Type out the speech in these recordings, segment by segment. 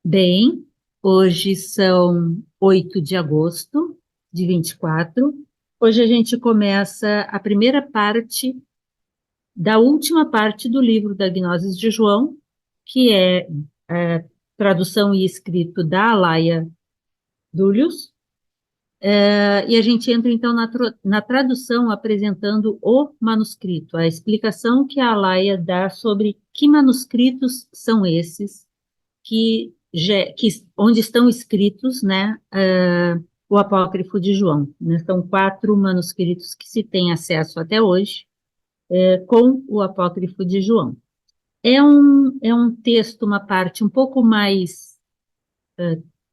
Bem, hoje são 8 de agosto de 24. Hoje a gente começa a primeira parte da última parte do livro da Gnoses de João, que é a tradução e escrito da Alaia Dúlios. E a gente entra então na tradução apresentando o manuscrito, a explicação que a Alaia dá sobre que manuscritos são esses onde estão escritos, né, o Apócrifo de João. Né, são 4 manuscritos que se tem acesso até hoje, com o Apócrifo de João. É um texto, uma parte um pouco mais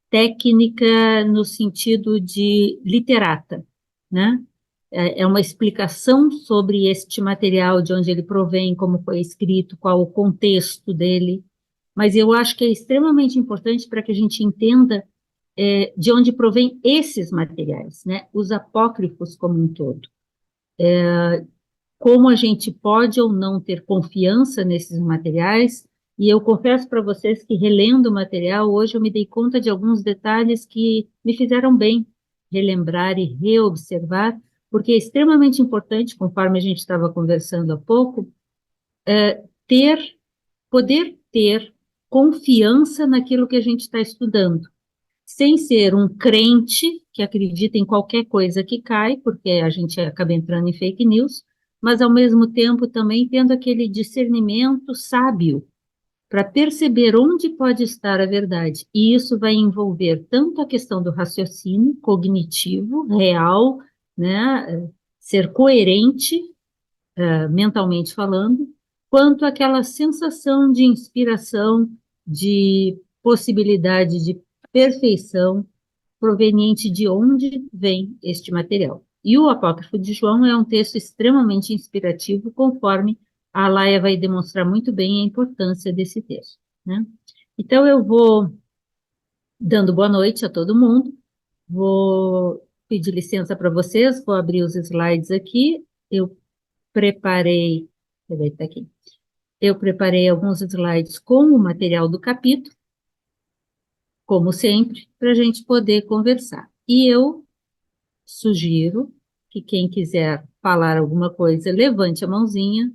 técnica no sentido de literata, né? É uma explicação sobre este material, de onde ele provém, como foi escrito, qual o contexto dele, mas eu acho que é extremamente importante para que a gente entenda de onde provém esses materiais, né? Os apócrifos como um todo. Como a gente pode ou não ter confiança nesses materiais, e eu confesso para vocês que relendo o material, hoje eu me dei conta de alguns detalhes que me fizeram bem relembrar e reobservar, porque é extremamente importante, conforme a gente estava conversando há pouco, ter poder ter confiança naquilo que a gente está estudando, sem ser um crente que acredita em qualquer coisa que cai, porque a gente acaba entrando em fake news, mas ao mesmo tempo também tendo aquele discernimento sábio para perceber onde pode estar a verdade. E isso vai envolver tanto a questão do raciocínio cognitivo, real, né, ser coerente mentalmente falando, quanto aquela sensação de inspiração, de possibilidade de perfeição proveniente de onde vem este material. E o Apócrifo de João é um texto extremamente inspirativo, conforme a Laia vai demonstrar muito bem a importância desse texto, né? Então, eu vou dando boa noite a todo mundo, vou pedir licença para vocês, vou abrir os slides aqui, eu preparei, peraí, tá aqui. Eu preparei alguns slides com o material do capítulo, como sempre, para a gente poder conversar. E eu sugiro que quem quiser falar alguma coisa, levante a mãozinha,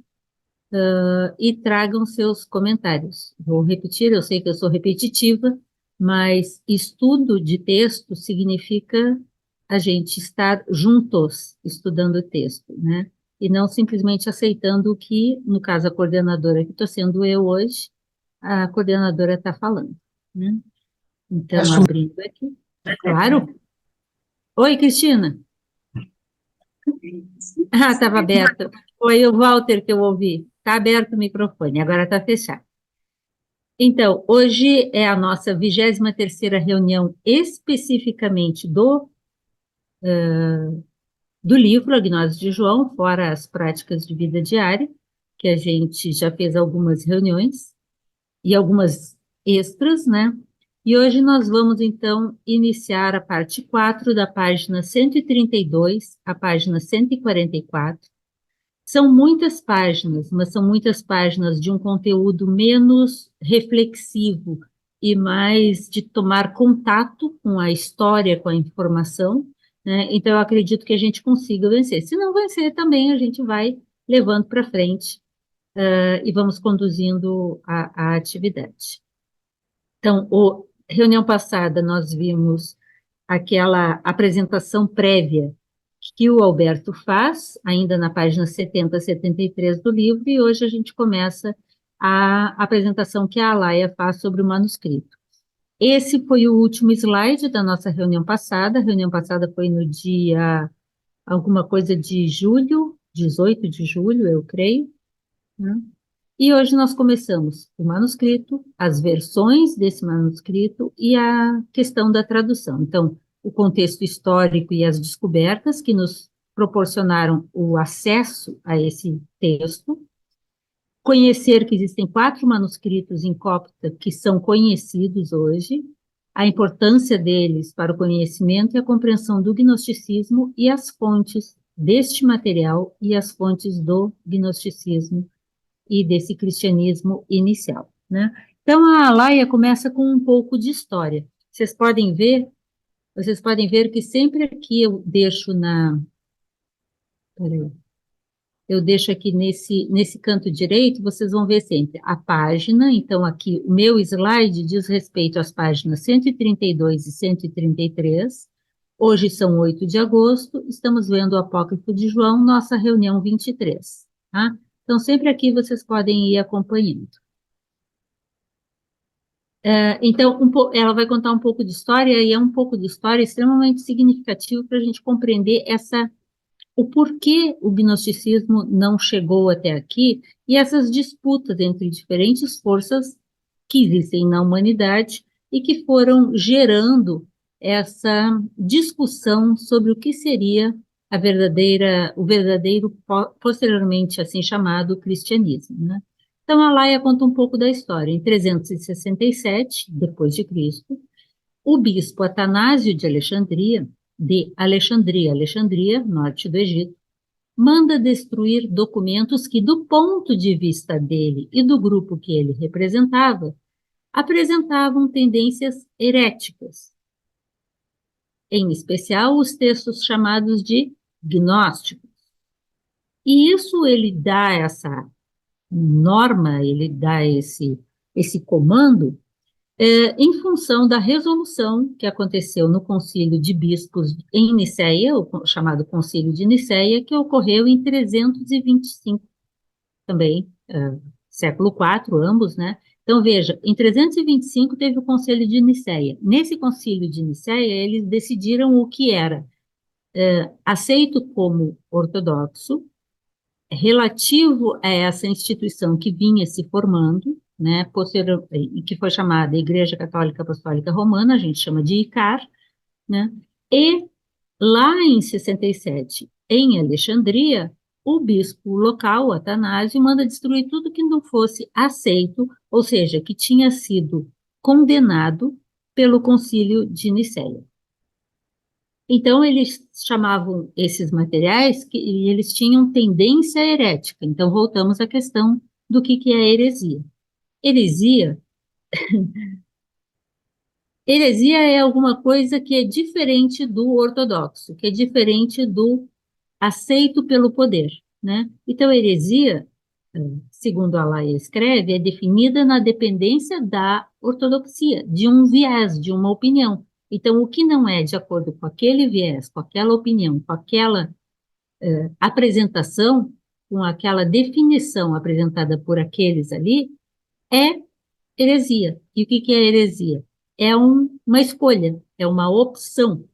e tragam seus comentários. Vou repetir, eu sei que eu sou repetitiva, mas estudo de texto significa a gente estar juntos estudando o texto, né? E não simplesmente aceitando o que, no caso, a coordenadora, que estou sendo eu hoje, a coordenadora está falando, né? Então, Peço abrindo aqui. Claro. Oi, Cristina. Ah, estava aberto. Foi o Walter que eu ouvi. Está aberto o microfone, agora está fechado. Então, hoje é a nossa 23ª reunião especificamente do livro A Gnose de João, fora as práticas de vida diária, que a gente já fez algumas reuniões e algumas extras, né? E hoje nós vamos, então, iniciar a parte 4 da página 132 à página 144. São muitas páginas, mas são muitas páginas de um conteúdo menos reflexivo e mais de tomar contato com a história, com a informação, né? Então, eu acredito que a gente consiga vencer. Se não vencer, também a gente vai levando para frente, e vamos conduzindo a atividade. Então, reunião passada, nós vimos aquela apresentação prévia que o Alberto faz, ainda na página 70 a 73 do livro, e hoje a gente começa a apresentação que a Alaia faz sobre o manuscrito. Esse foi o último slide da nossa reunião passada. A reunião passada foi no dia, alguma coisa de julho, 18 de julho, eu creio, né? E hoje nós começamos o manuscrito, as versões desse manuscrito e a questão da tradução. Então, o contexto histórico e as descobertas que nos proporcionaram o acesso a esse texto, conhecer que existem 4 manuscritos em copta que são conhecidos hoje, a importância deles para o conhecimento e a compreensão do gnosticismo e as fontes deste material e as fontes do gnosticismo e desse cristianismo inicial, né? Então, a Alaia começa com um pouco de história. Vocês podem ver que sempre aqui eu deixo peraí, eu deixo aqui nesse canto direito, vocês vão ver sempre a página. Então, aqui, o meu slide diz respeito às páginas 132 e 133. Hoje são 8 de agosto, estamos vendo o Apócrifo de João, nossa reunião 23, tá? Então, sempre aqui vocês podem ir acompanhando. Então, ela vai contar um pouco de história, e é um pouco de história extremamente significativo para a gente compreender o porquê o gnosticismo não chegou até aqui e essas disputas entre diferentes forças que existem na humanidade e que foram gerando essa discussão sobre o que seria o verdadeiro, posteriormente assim chamado cristianismo, né? Então, a Laia conta um pouco da história. Em 367, depois de Cristo, o bispo Atanásio de Alexandria, norte do Egito, manda destruir documentos que, do ponto de vista dele e do grupo que ele representava, apresentavam tendências heréticas, em especial os textos chamados de gnósticos. E isso ele dá essa norma, ele dá esse comando em função da resolução que aconteceu no Concílio de Bispos em Nicéia, o chamado Concílio de Nicéia, que ocorreu em 325, também, século IV, ambos, né? Então, veja, em 325 teve o Concílio de Nicéia. Nesse Concílio de Nicéia, eles decidiram o que era aceito como ortodoxo, relativo a essa instituição que vinha se formando, né, e que foi chamada Igreja Católica Apostólica Romana, a gente chama de ICAR, né, e lá em 67, em Alexandria, o bispo local, Atanásio, manda destruir tudo que não fosse aceito, ou seja, que tinha sido condenado pelo Concílio de Nicéia. Então, eles chamavam esses materiais e eles tinham tendência herética. Então, voltamos à questão do que é heresia. Heresia, heresia é alguma coisa que é diferente do ortodoxo, que é diferente do aceito pelo poder, né? Então, heresia, segundo a Laia escreve, é definida na dependência da ortodoxia, de um viés, de uma opinião. Então, o que não é de acordo com aquele viés, com aquela opinião, com aquela apresentação, com aquela definição apresentada por aqueles ali, é heresia. E o que é heresia? É uma escolha, é uma opção.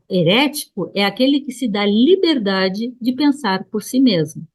Herético é aquele que se dá liberdade de pensar por si mesmo,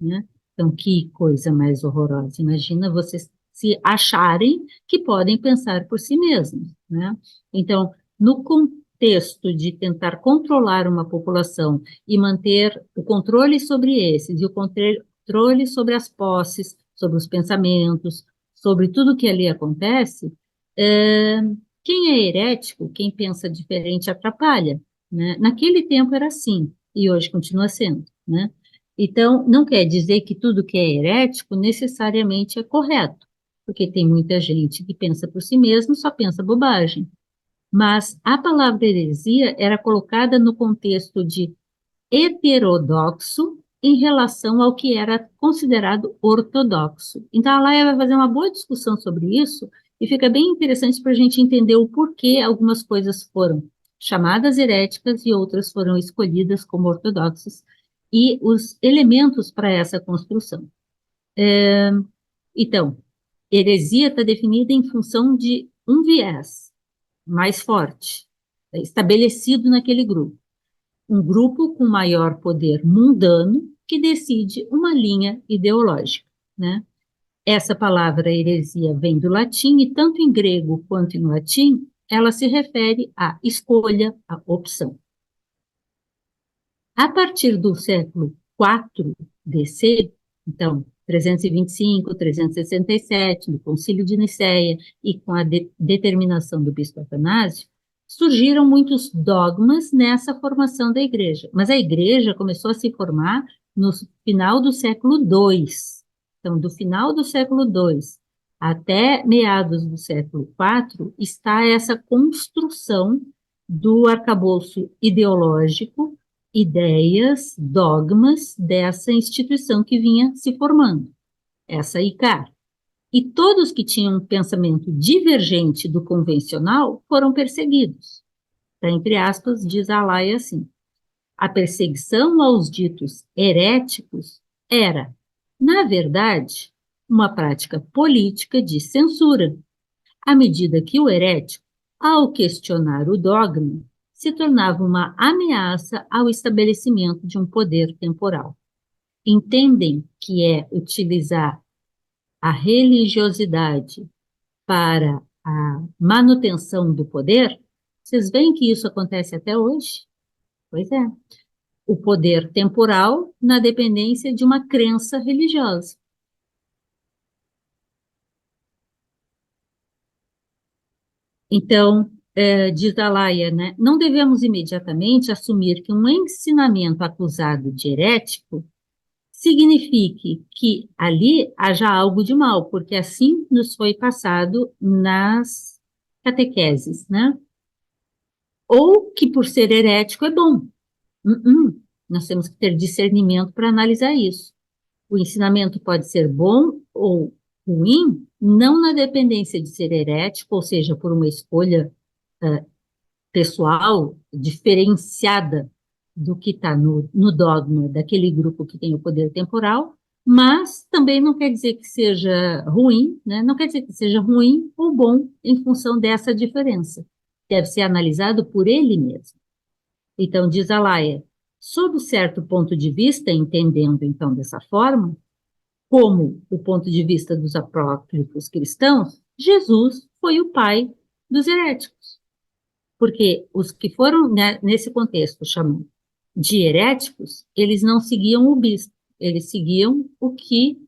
né? Então, que coisa mais horrorosa. Imagina vocês se acharem que podem pensar por si mesmos, né? Então, no contexto de tentar controlar uma população e manter o controle sobre esses, e o controle sobre as posses, sobre os pensamentos, sobre tudo que ali acontece, é, quem é herético, quem pensa diferente, atrapalha, né? Naquele tempo era assim, e hoje continua sendo, né? Então, não quer dizer que tudo que é herético necessariamente é correto, porque tem muita gente que pensa por si mesmo, só pensa bobagem. Mas a palavra heresia era colocada no contexto de heterodoxo em relação ao que era considerado ortodoxo. Então, a Laia vai fazer uma boa discussão sobre isso e fica bem interessante para a gente entender o porquê algumas coisas foram chamadas heréticas e outras foram escolhidas como ortodoxas e os elementos para essa construção. Então, heresia está definida em função de um viés mais forte, estabelecido naquele grupo. Um grupo com maior poder mundano que decide uma linha ideológica, né? Essa palavra heresia vem do latim e tanto em grego quanto em latim ela se refere à escolha, à opção. A partir do século IV DC, então 325, 367, no Concílio de Nicéia e com a determinação do bispo Atanásio, surgiram muitos dogmas nessa formação da igreja. Mas a igreja começou a se formar no final do século II. Então, do final do século II até meados do século IV, está essa construção do arcabouço ideológico, ideias, dogmas dessa instituição que vinha se formando, essa ICAR. E todos que tinham um pensamento divergente do convencional foram perseguidos. Tá, entre aspas, diz a Laia assim: a perseguição aos ditos heréticos era, na verdade, uma prática política de censura, à medida que o herético, ao questionar o dogma, se tornava uma ameaça ao estabelecimento de um poder temporal. Entendem que é utilizar a religiosidade para a manutenção do poder? Vocês veem que isso acontece até hoje? Pois é. O poder temporal na dependência de uma crença religiosa. Então, diz a Laia, né, não devemos imediatamente assumir que um ensinamento acusado de herético signifique que ali haja algo de mal, porque assim nos foi passado nas catequeses, né? Ou que por ser herético é bom. Nós temos que ter discernimento para analisar isso. O ensinamento pode ser bom ou ruim, não na dependência de ser herético, ou seja, por uma escolha pessoal diferenciada do que está no dogma daquele grupo que tem o poder temporal, mas também não quer dizer que seja ruim, né? Não quer dizer que seja ruim ou bom em função dessa diferença. Deve ser analisado por ele mesmo. Então, diz a Laia, sob certo ponto de vista, entendendo então dessa forma, como o ponto de vista dos apócrifos cristãos, Jesus foi o pai dos heréticos. Porque os que foram, né, nesse contexto chamado de heréticos, eles não seguiam o bispo, eles seguiam o que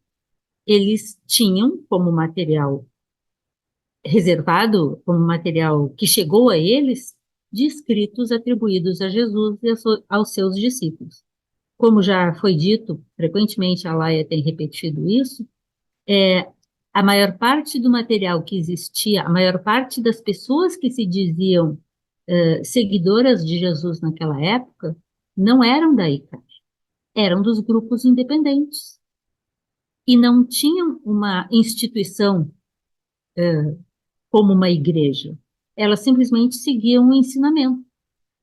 eles tinham como material reservado, como material que chegou a eles, de escritos atribuídos a Jesus e aos seus discípulos. Como já foi dito, frequentemente a Laia tem repetido isso, a maior parte do material que existia, a maior parte das pessoas que se diziam seguidoras de Jesus naquela época, não eram da ICAR, eram dos grupos independentes. E não tinham uma instituição como uma igreja. Elas simplesmente seguiam o ensinamento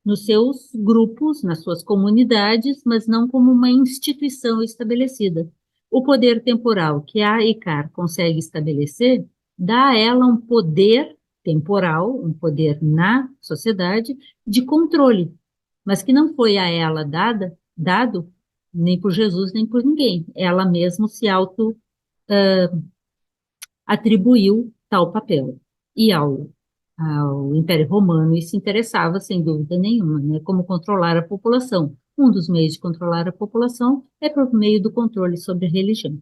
nos seus grupos, nas suas comunidades, mas não como uma instituição estabelecida. O poder temporal que a ICAR consegue estabelecer dá a ela um poder temporal, um poder na sociedade de controle, mas que não foi a ela dado nem por Jesus nem por ninguém. Ela mesma se auto atribuiu tal papel. E ao Império Romano isso interessava, sem dúvida nenhuma, né, como controlar a população. Um dos meios de controlar a população é por meio do controle sobre a religião.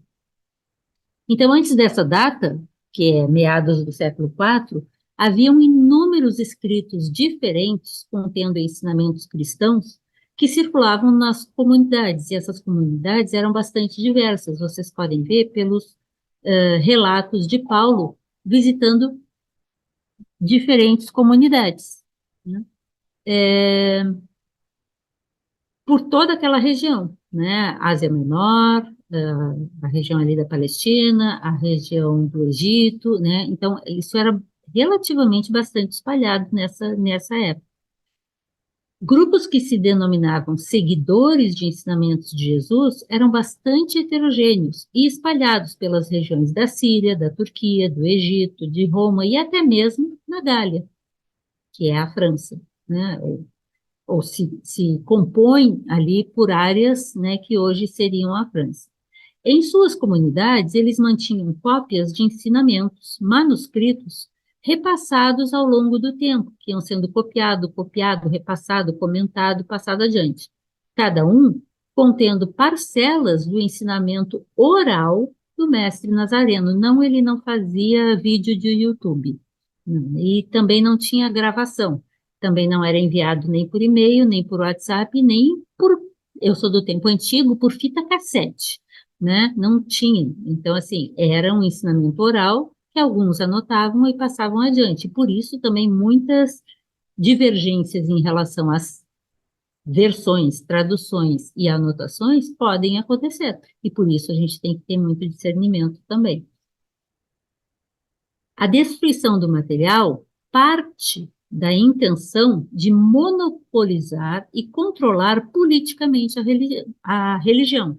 Então, antes dessa data, que é meados do século IV, haviam inúmeros escritos diferentes contendo ensinamentos cristãos que circulavam nas comunidades, e essas comunidades eram bastante diversas. Vocês podem ver pelos relatos de Paulo visitando diferentes comunidades, né? Por toda aquela região, né? Ásia Menor, a região ali da Palestina, a região do Egito, né? Então, isso era relativamente bastante espalhado nessa época. Grupos que se denominavam seguidores de ensinamentos de Jesus eram bastante heterogêneos e espalhados pelas regiões da Síria, da Turquia, do Egito, de Roma e até mesmo na Gália, que é a França, né? Ou se compõe ali por áreas, né, que hoje seriam a França. Em suas comunidades, eles mantinham cópias de ensinamentos manuscritos repassados ao longo do tempo, que iam sendo copiado, repassado, comentado, passado adiante. Cada um contendo parcelas do ensinamento oral do mestre Nazareno. Não, ele não fazia vídeo de YouTube. E também não tinha gravação. Também não era enviado nem por e-mail, nem por WhatsApp, nem por, eu sou do tempo antigo, por fita cassete. né? Não tinha. Então, assim, era um ensinamento oral que alguns anotavam e passavam adiante. Por isso, também muitas divergências em relação às versões, traduções e anotações podem acontecer. E por isso a gente tem que ter muito discernimento também. A destruição do material parte da intenção de monopolizar e controlar politicamente a religião,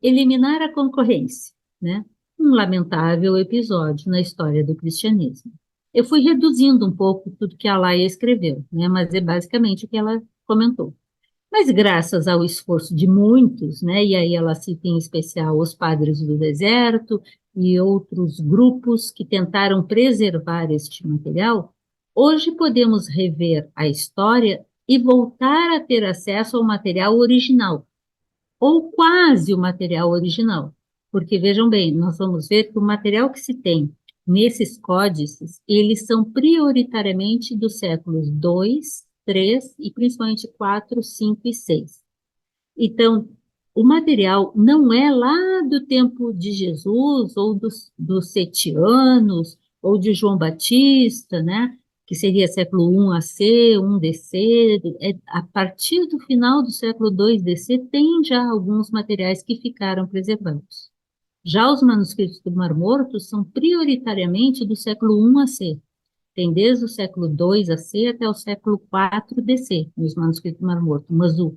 eliminar a concorrência, né? Um lamentável episódio na história do cristianismo. Eu fui reduzindo um pouco tudo que a Laia escreveu, né? Mas é basicamente o que ela comentou. Mas graças ao esforço de muitos, né, e aí ela cita em especial os Padres do Deserto e outros grupos que tentaram preservar este material, hoje podemos rever a história e voltar a ter acesso ao material original, ou quase o material original. Porque vejam bem, nós vamos ver que o material que se tem nesses códices, eles são prioritariamente dos séculos 2, 3 e principalmente 4, 5 e 6. Então, o material não é lá do tempo de Jesus ou dos setianos ou de João Batista, né? Que seria século I AC, 1 DC. A partir do final do século 2 DC, tem já alguns materiais que ficaram preservados. Já os manuscritos do Mar Morto são prioritariamente do século I AC. Tem desde o século II AC até o século IV DC, nos manuscritos do Mar Morto. Mas o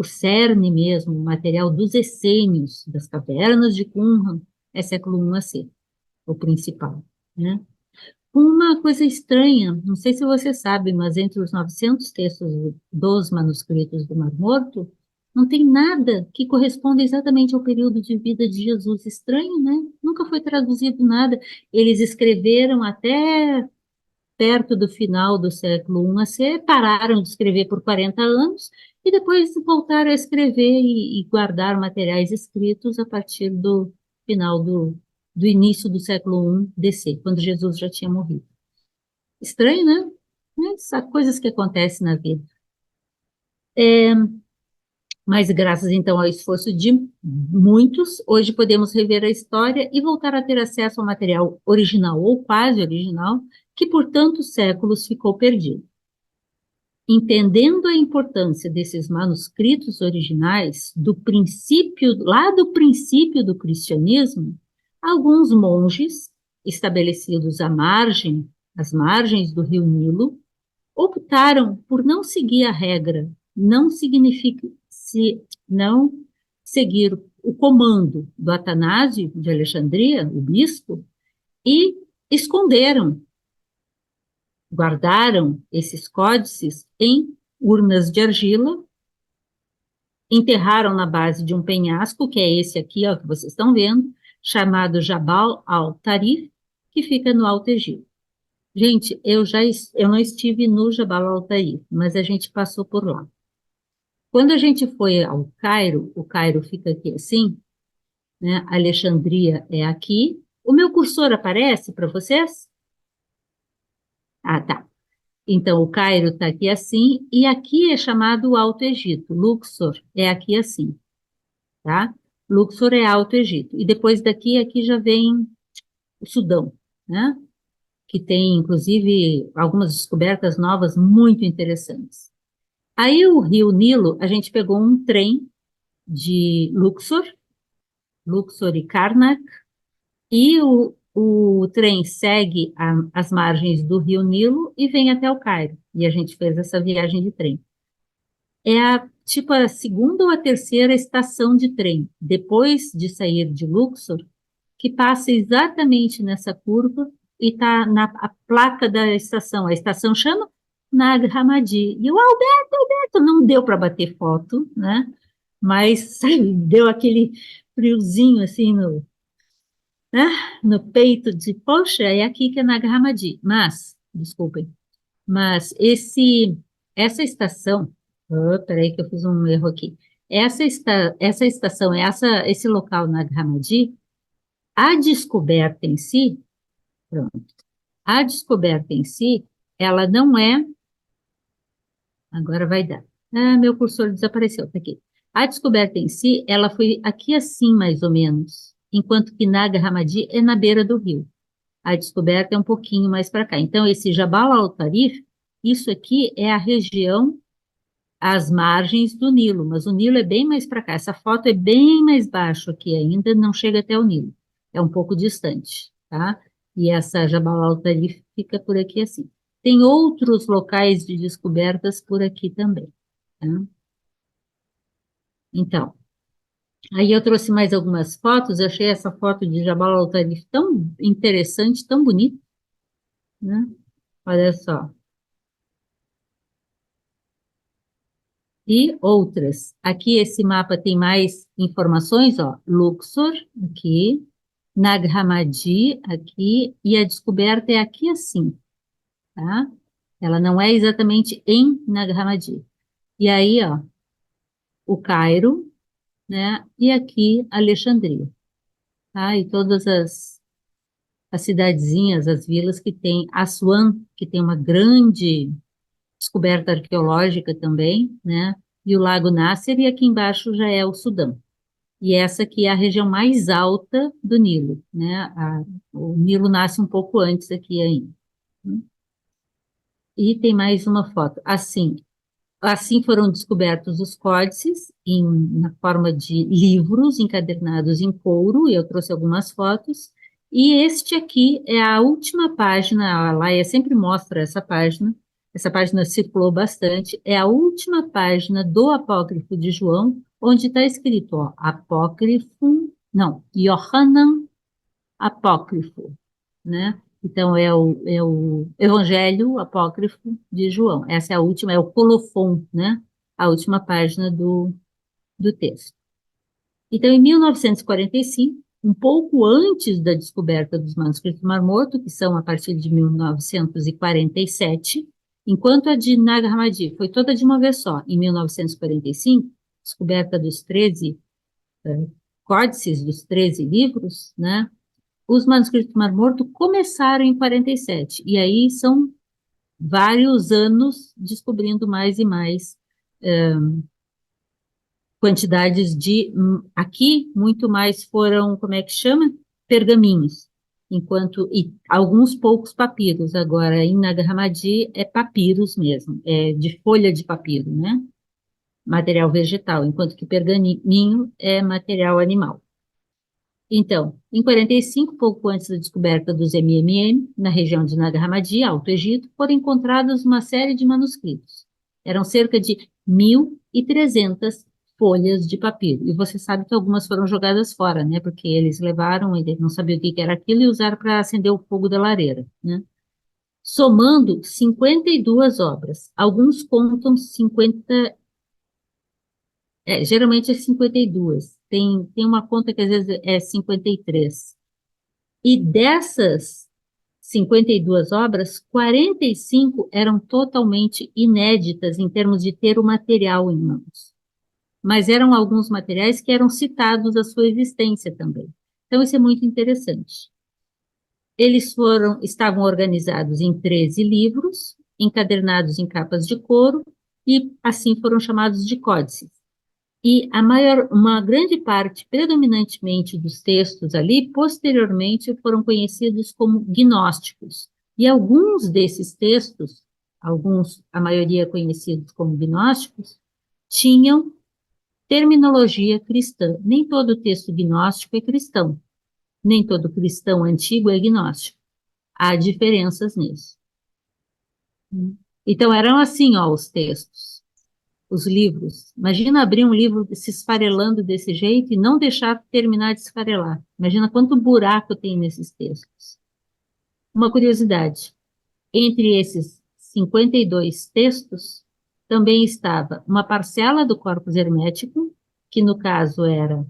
cerne mesmo, o material dos essênios, das cavernas de Qumran, é século I AC, o principal, né? Uma coisa estranha, não sei se você sabe, mas entre os 900 textos dos manuscritos do Mar Morto, não tem nada que corresponda exatamente ao período de vida de Jesus. Estranho, né? Nunca foi traduzido nada. Eles escreveram até perto do final do século I AC, pararam de escrever por 40 anos e depois voltaram a escrever e guardar materiais escritos a partir do final do início do século I DC, quando Jesus já tinha morrido. Estranho, né? Essas coisas que acontecem na vida. Mas graças então ao esforço de muitos, hoje podemos rever a história e voltar a ter acesso ao material original ou quase original, que por tantos séculos ficou perdido. Entendendo a importância desses manuscritos originais do princípio, lá do princípio do cristianismo, alguns monges estabelecidos às margens do rio Nilo, optaram por não seguir a regra, não significa não seguir o comando do Atanásio de Alexandria, o bispo, e esconderam, guardaram esses códices em urnas de argila, enterraram na base de um penhasco, que é esse aqui, ó, que vocês estão vendo, chamado Jabal al-Tarif, que fica no Alto Egito. Gente, eu não estive no Jabal al-Tarif, mas a gente passou por lá. Quando a gente foi ao Cairo, o Cairo fica aqui assim, né? Alexandria é aqui. O meu cursor aparece para vocês? Ah, tá. Então, o Cairo está aqui assim, e aqui é chamado Alto Egito. Luxor é aqui assim, tá? Luxor é Alto Egito. E depois daqui, aqui já vem o Sudão, né? Que tem, inclusive, algumas descobertas novas muito interessantes. Aí, o Rio Nilo, a gente pegou um trem de Luxor, Luxor e Karnak, e o trem segue as margens do Rio Nilo e vem até o Cairo. E a gente fez essa viagem de trem. É tipo a segunda ou a terceira estação de trem, depois de sair de Luxor, que passa exatamente nessa curva e está na a placa da estação. A estação chama Nag Hammadi. E o Alberto, não deu para bater foto, né? Mas, sabe, deu aquele friozinho assim né, no peito de, poxa, é aqui que é Nag Hammadi. Mas, desculpem, mas essa estação, peraí que eu fiz um erro aqui. Essa estação, esse local Nag Hammadi, a descoberta em si, pronto, a descoberta em si, ela não é, agora vai dar. Ah, meu cursor desapareceu, tá aqui. A descoberta em si, ela foi aqui assim, mais ou menos, enquanto que Nag Hammadi é na beira do rio. A descoberta é um pouquinho mais para cá. Então, esse Jabal al-Tarif, isso aqui é a região às margens do Nilo, mas o Nilo é bem mais para cá. Essa foto é bem mais baixo aqui ainda, não chega até o Nilo. É um pouco distante, tá? E essa Jabal al-Tarif fica por aqui assim. Tem outros locais de descobertas por aqui também, tá? Então, aí eu trouxe mais algumas fotos, eu achei essa foto de Jabal al-Tarif tão interessante, tão bonita, né? Olha só. E outras. Aqui esse mapa tem mais informações, ó. Luxor, aqui. Nag Hammadi, aqui. E a descoberta é aqui assim, tá? Ela não é exatamente em Nag Hammadi. E aí, ó, o Cairo, né? E aqui Alexandria, tá? E todas as cidadezinhas, as vilas que tem Assuan, que tem uma grande descoberta arqueológica também, né? E o Lago Nasser, e aqui embaixo já é o Sudão. E essa aqui é a região mais alta do Nilo, né? O Nilo nasce um pouco antes aqui ainda. E tem mais uma foto. Assim foram descobertos os códices na forma de livros encadernados em couro, e eu trouxe algumas fotos. E este aqui é a última página, a Laia sempre mostra essa página circulou bastante, é a última página do Apócrifo de João, onde está escrito, ó, Apócrifo, não, Yohanan Apócrifo, né? Então, é o Evangelho Apócrifo de João. Essa é a última, é o colofon, né? A última página do texto. Então, em 1945, um pouco antes da descoberta dos manuscritos do Mar Morto, que são a partir de 1947, enquanto a de Nag Hammadi foi toda de uma vez só, em 1945, descoberta dos 13 códices, dos 13 livros, né? Os manuscritos do Mar Morto começaram em 47, e aí são vários anos descobrindo mais e mais quantidades aqui muito mais foram, como é que chama? Pergaminhos, enquanto, e alguns poucos papiros, agora em Nag Hammadi é papiros mesmo, é de folha de papiro, né? Material vegetal, enquanto que pergaminho é material animal. Então, em 45, pouco antes da descoberta dos MMM, na região de Nag Hammadi, Alto Egito, foram encontrados uma série de manuscritos. Eram cerca de 1.300 folhas de papiro. E você sabe que algumas foram jogadas fora, né? Porque eles levaram, eles não sabiam o que era aquilo e usaram para acender o fogo da lareira, né? Somando 52 obras. Alguns contam 50, geralmente é 52. Tem uma conta que às vezes é 53. E dessas 52 obras, 45 eram totalmente inéditas em termos de ter o material em mãos. Mas eram alguns materiais que eram citados a sua existência também. Então, isso é muito interessante. Estavam organizados em 13 livros, encadernados em capas de couro, e assim foram chamados de códices. E uma grande parte, predominantemente dos textos ali, posteriormente foram conhecidos como gnósticos. E alguns desses textos, a maioria conhecidos como gnósticos, tinham terminologia cristã. Nem todo texto gnóstico é cristão, nem todo cristão antigo é gnóstico. Há diferenças nisso. Então, eram assim, ó, os textos. Os livros. Imagina abrir um livro se esfarelando desse jeito e não deixar terminar de esfarelar. Imagina quanto buraco tem nesses textos. Uma curiosidade: entre esses 52 textos, também estava uma parcela do corpus hermético, que no caso era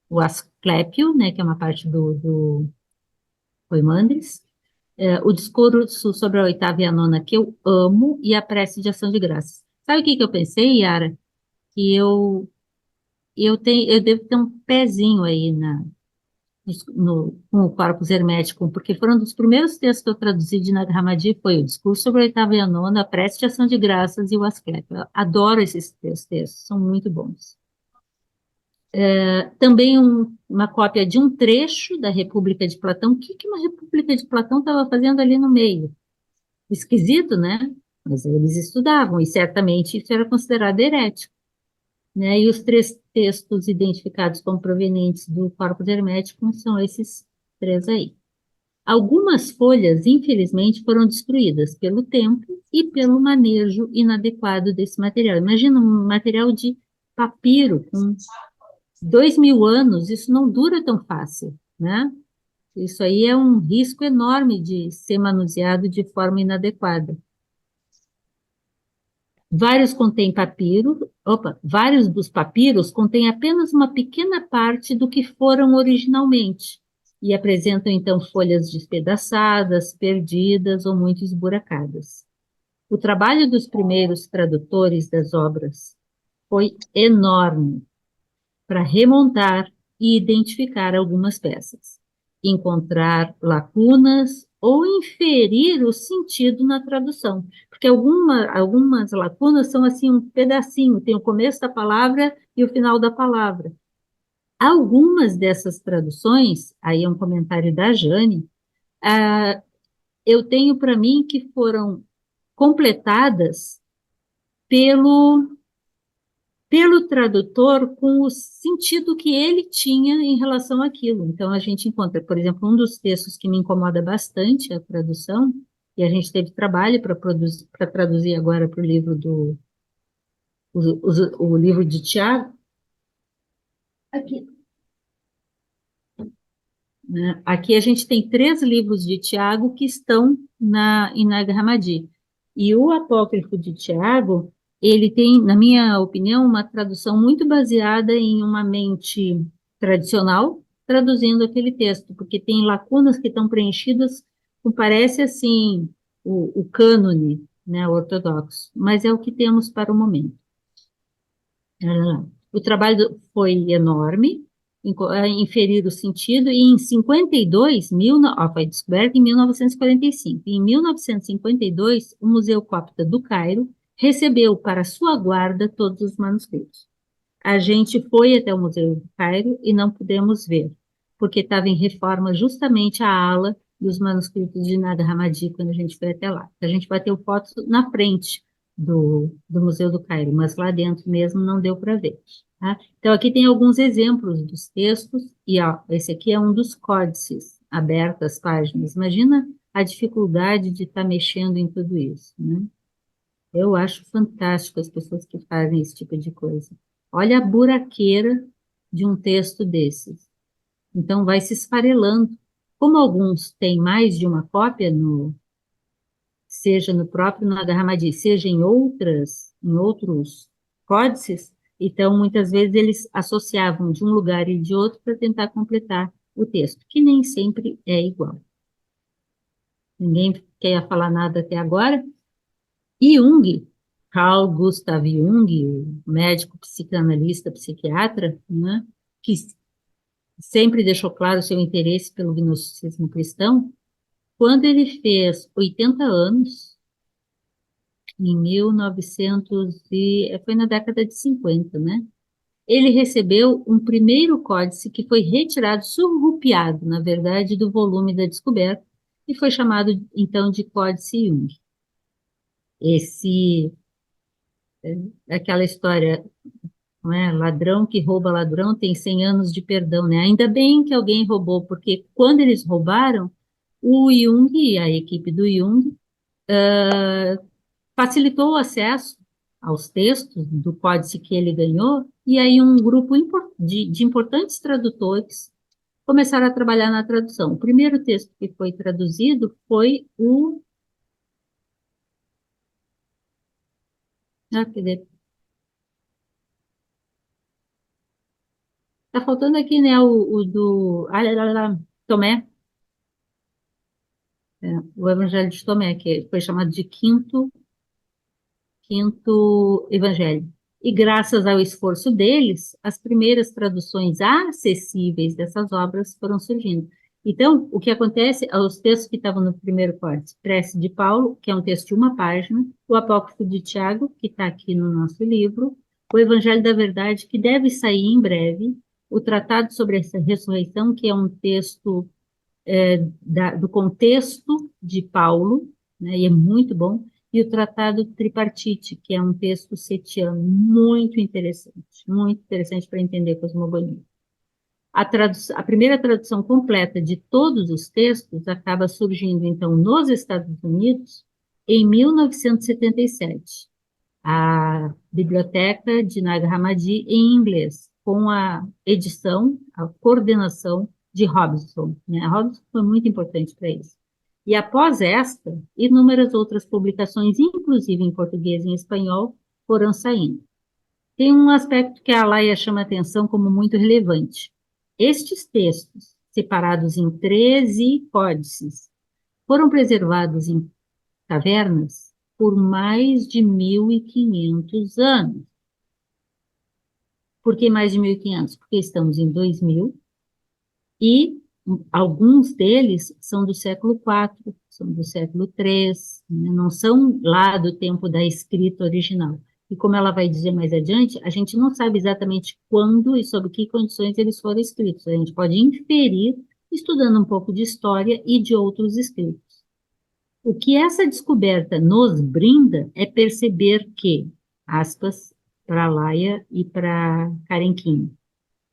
o Asclépio, né, que é uma parte do Poimandres, o discurso sobre a oitava e a nona, que eu amo, e a prece de ação de graças. Sabe o que eu pensei, Yara? Que eu devo ter um pezinho aí com o corpus hermético, porque foram dos primeiros textos que eu traduzi de Nag Hammadi, foi o Discurso sobre a Oitava e a Nona, a Prece de Ação de Graças e o Asclepio. Eu adoro esses textos, são muito bons. Também uma cópia de um trecho da República de Platão. O que que uma República de Platão estava fazendo ali no meio? Esquisito, né? Mas eles estudavam, e certamente isso era considerado herético, né? E os três textos identificados como provenientes do corpus hermético são esses três aí. Algumas folhas, infelizmente, foram destruídas pelo tempo e pelo manejo inadequado desse material. Imagina um material de papiro com 2.000 anos, isso não dura tão fácil, né? Isso aí é um risco enorme de ser manuseado de forma inadequada. Vários dos papiros contêm apenas uma pequena parte do que foram originalmente e apresentam então folhas despedaçadas, perdidas ou muito esburacadas. O trabalho dos primeiros tradutores das obras foi enorme para remontar e identificar algumas peças, encontrar lacunas ou inferir o sentido na tradução, porque algumas lacunas são assim um pedacinho, tem o começo da palavra e o final da palavra. Algumas dessas traduções, aí é um comentário da Jane, eu tenho para mim que foram completadas pelo tradutor com o sentido que ele tinha em relação àquilo. Então, a gente encontra, por exemplo, um dos textos que me incomoda bastante a tradução, e a gente teve trabalho para traduzir agora para o livro o livro de Tiago. Aqui, né? Aqui a gente tem 3 livros de Tiago que estão em Nag Hammadi. E o apócrifo de Tiago, ele tem, na minha opinião, uma tradução muito baseada em uma mente tradicional, traduzindo aquele texto, porque tem lacunas que estão preenchidas, com, parece assim, o cânone, né, ortodoxo, mas é o que temos para o momento. O trabalho foi enorme, inferir o sentido, e em 52, foi descoberto em 1945. Em 1952, o Museu Cópita do Cairo recebeu para sua guarda todos os manuscritos. A gente foi até o Museu do Cairo e não pudemos ver, porque estava em reforma justamente a ala dos manuscritos de Nag Hammadi quando a gente foi até lá. A gente bateu foto na frente do Museu do Cairo, mas lá dentro mesmo não deu para ver. Tá? Então, aqui tem alguns exemplos dos textos, e ó, esse aqui é um dos códices, aberto as páginas. Imagina a dificuldade de estar mexendo em tudo isso, né? Eu acho fantástico as pessoas que fazem esse tipo de coisa. Olha a buraqueira de um texto desses. Então, vai se esfarelando. Como alguns têm mais de uma cópia, seja no próprio Nag Hammadi, seja em outros códices, então, muitas vezes, eles associavam de um lugar e de outro para tentar completar o texto, que nem sempre é igual. Ninguém quer falar nada até agora? Jung, Carl Gustav Jung, o médico psicanalista, psiquiatra, né, que sempre deixou claro o seu interesse pelo gnosticismo cristão, quando ele fez 80 anos, em 1900 foi na década de 50, né? Ele recebeu um primeiro códice que foi retirado, surrupiado, na verdade, do volume da descoberta, e foi chamado, então, de Códice Jung. Esse, aquela história, não é? Ladrão que rouba ladrão tem 100 anos de perdão, né? Ainda bem que alguém roubou, porque quando eles roubaram, o Jung e a equipe do Jung facilitou o acesso aos textos do códice que ele ganhou, e aí um grupo de importantes tradutores começaram a trabalhar na tradução. O primeiro texto que foi traduzido foi o... Tá faltando aqui, né, o do Tomé, o Evangelho de Tomé, que foi chamado de quinto Evangelho. E graças ao esforço deles, as primeiras traduções acessíveis dessas obras foram surgindo. Então, o que acontece, os textos que estavam no primeiro corte, Prece de Paulo, que é um texto de uma página, o Apócrifo de Tiago, que está aqui no nosso livro, o Evangelho da Verdade, que deve sair em breve, o Tratado sobre essa Ressurreição, que é um texto do contexto de Paulo, né, e é muito bom, e o Tratado Tripartite, que é um texto setiano muito interessante para entender a cosmogonia. A primeira tradução completa de todos os textos acaba surgindo, então, nos Estados Unidos, em 1977, a Biblioteca de Nag Hammadi em inglês, com a edição, a coordenação de Robson, né? A Robson foi muito importante para isso. E após esta, inúmeras outras publicações, inclusive em português e em espanhol, foram saindo. Tem um aspecto que a Laia chama atenção como muito relevante. Estes textos, separados em 13 códices, foram preservados em cavernas por mais de 1.500 anos. Por que mais de 1.500? Porque estamos em 2000 e alguns deles são do século IV, são do século III, né? Não são lá do tempo da escrita original. E como ela vai dizer mais adiante, a gente não sabe exatamente quando e sob que condições eles foram escritos. A gente pode inferir estudando um pouco de história e de outros escritos. O que essa descoberta nos brinda é perceber que, aspas, para Laia e para Karen King,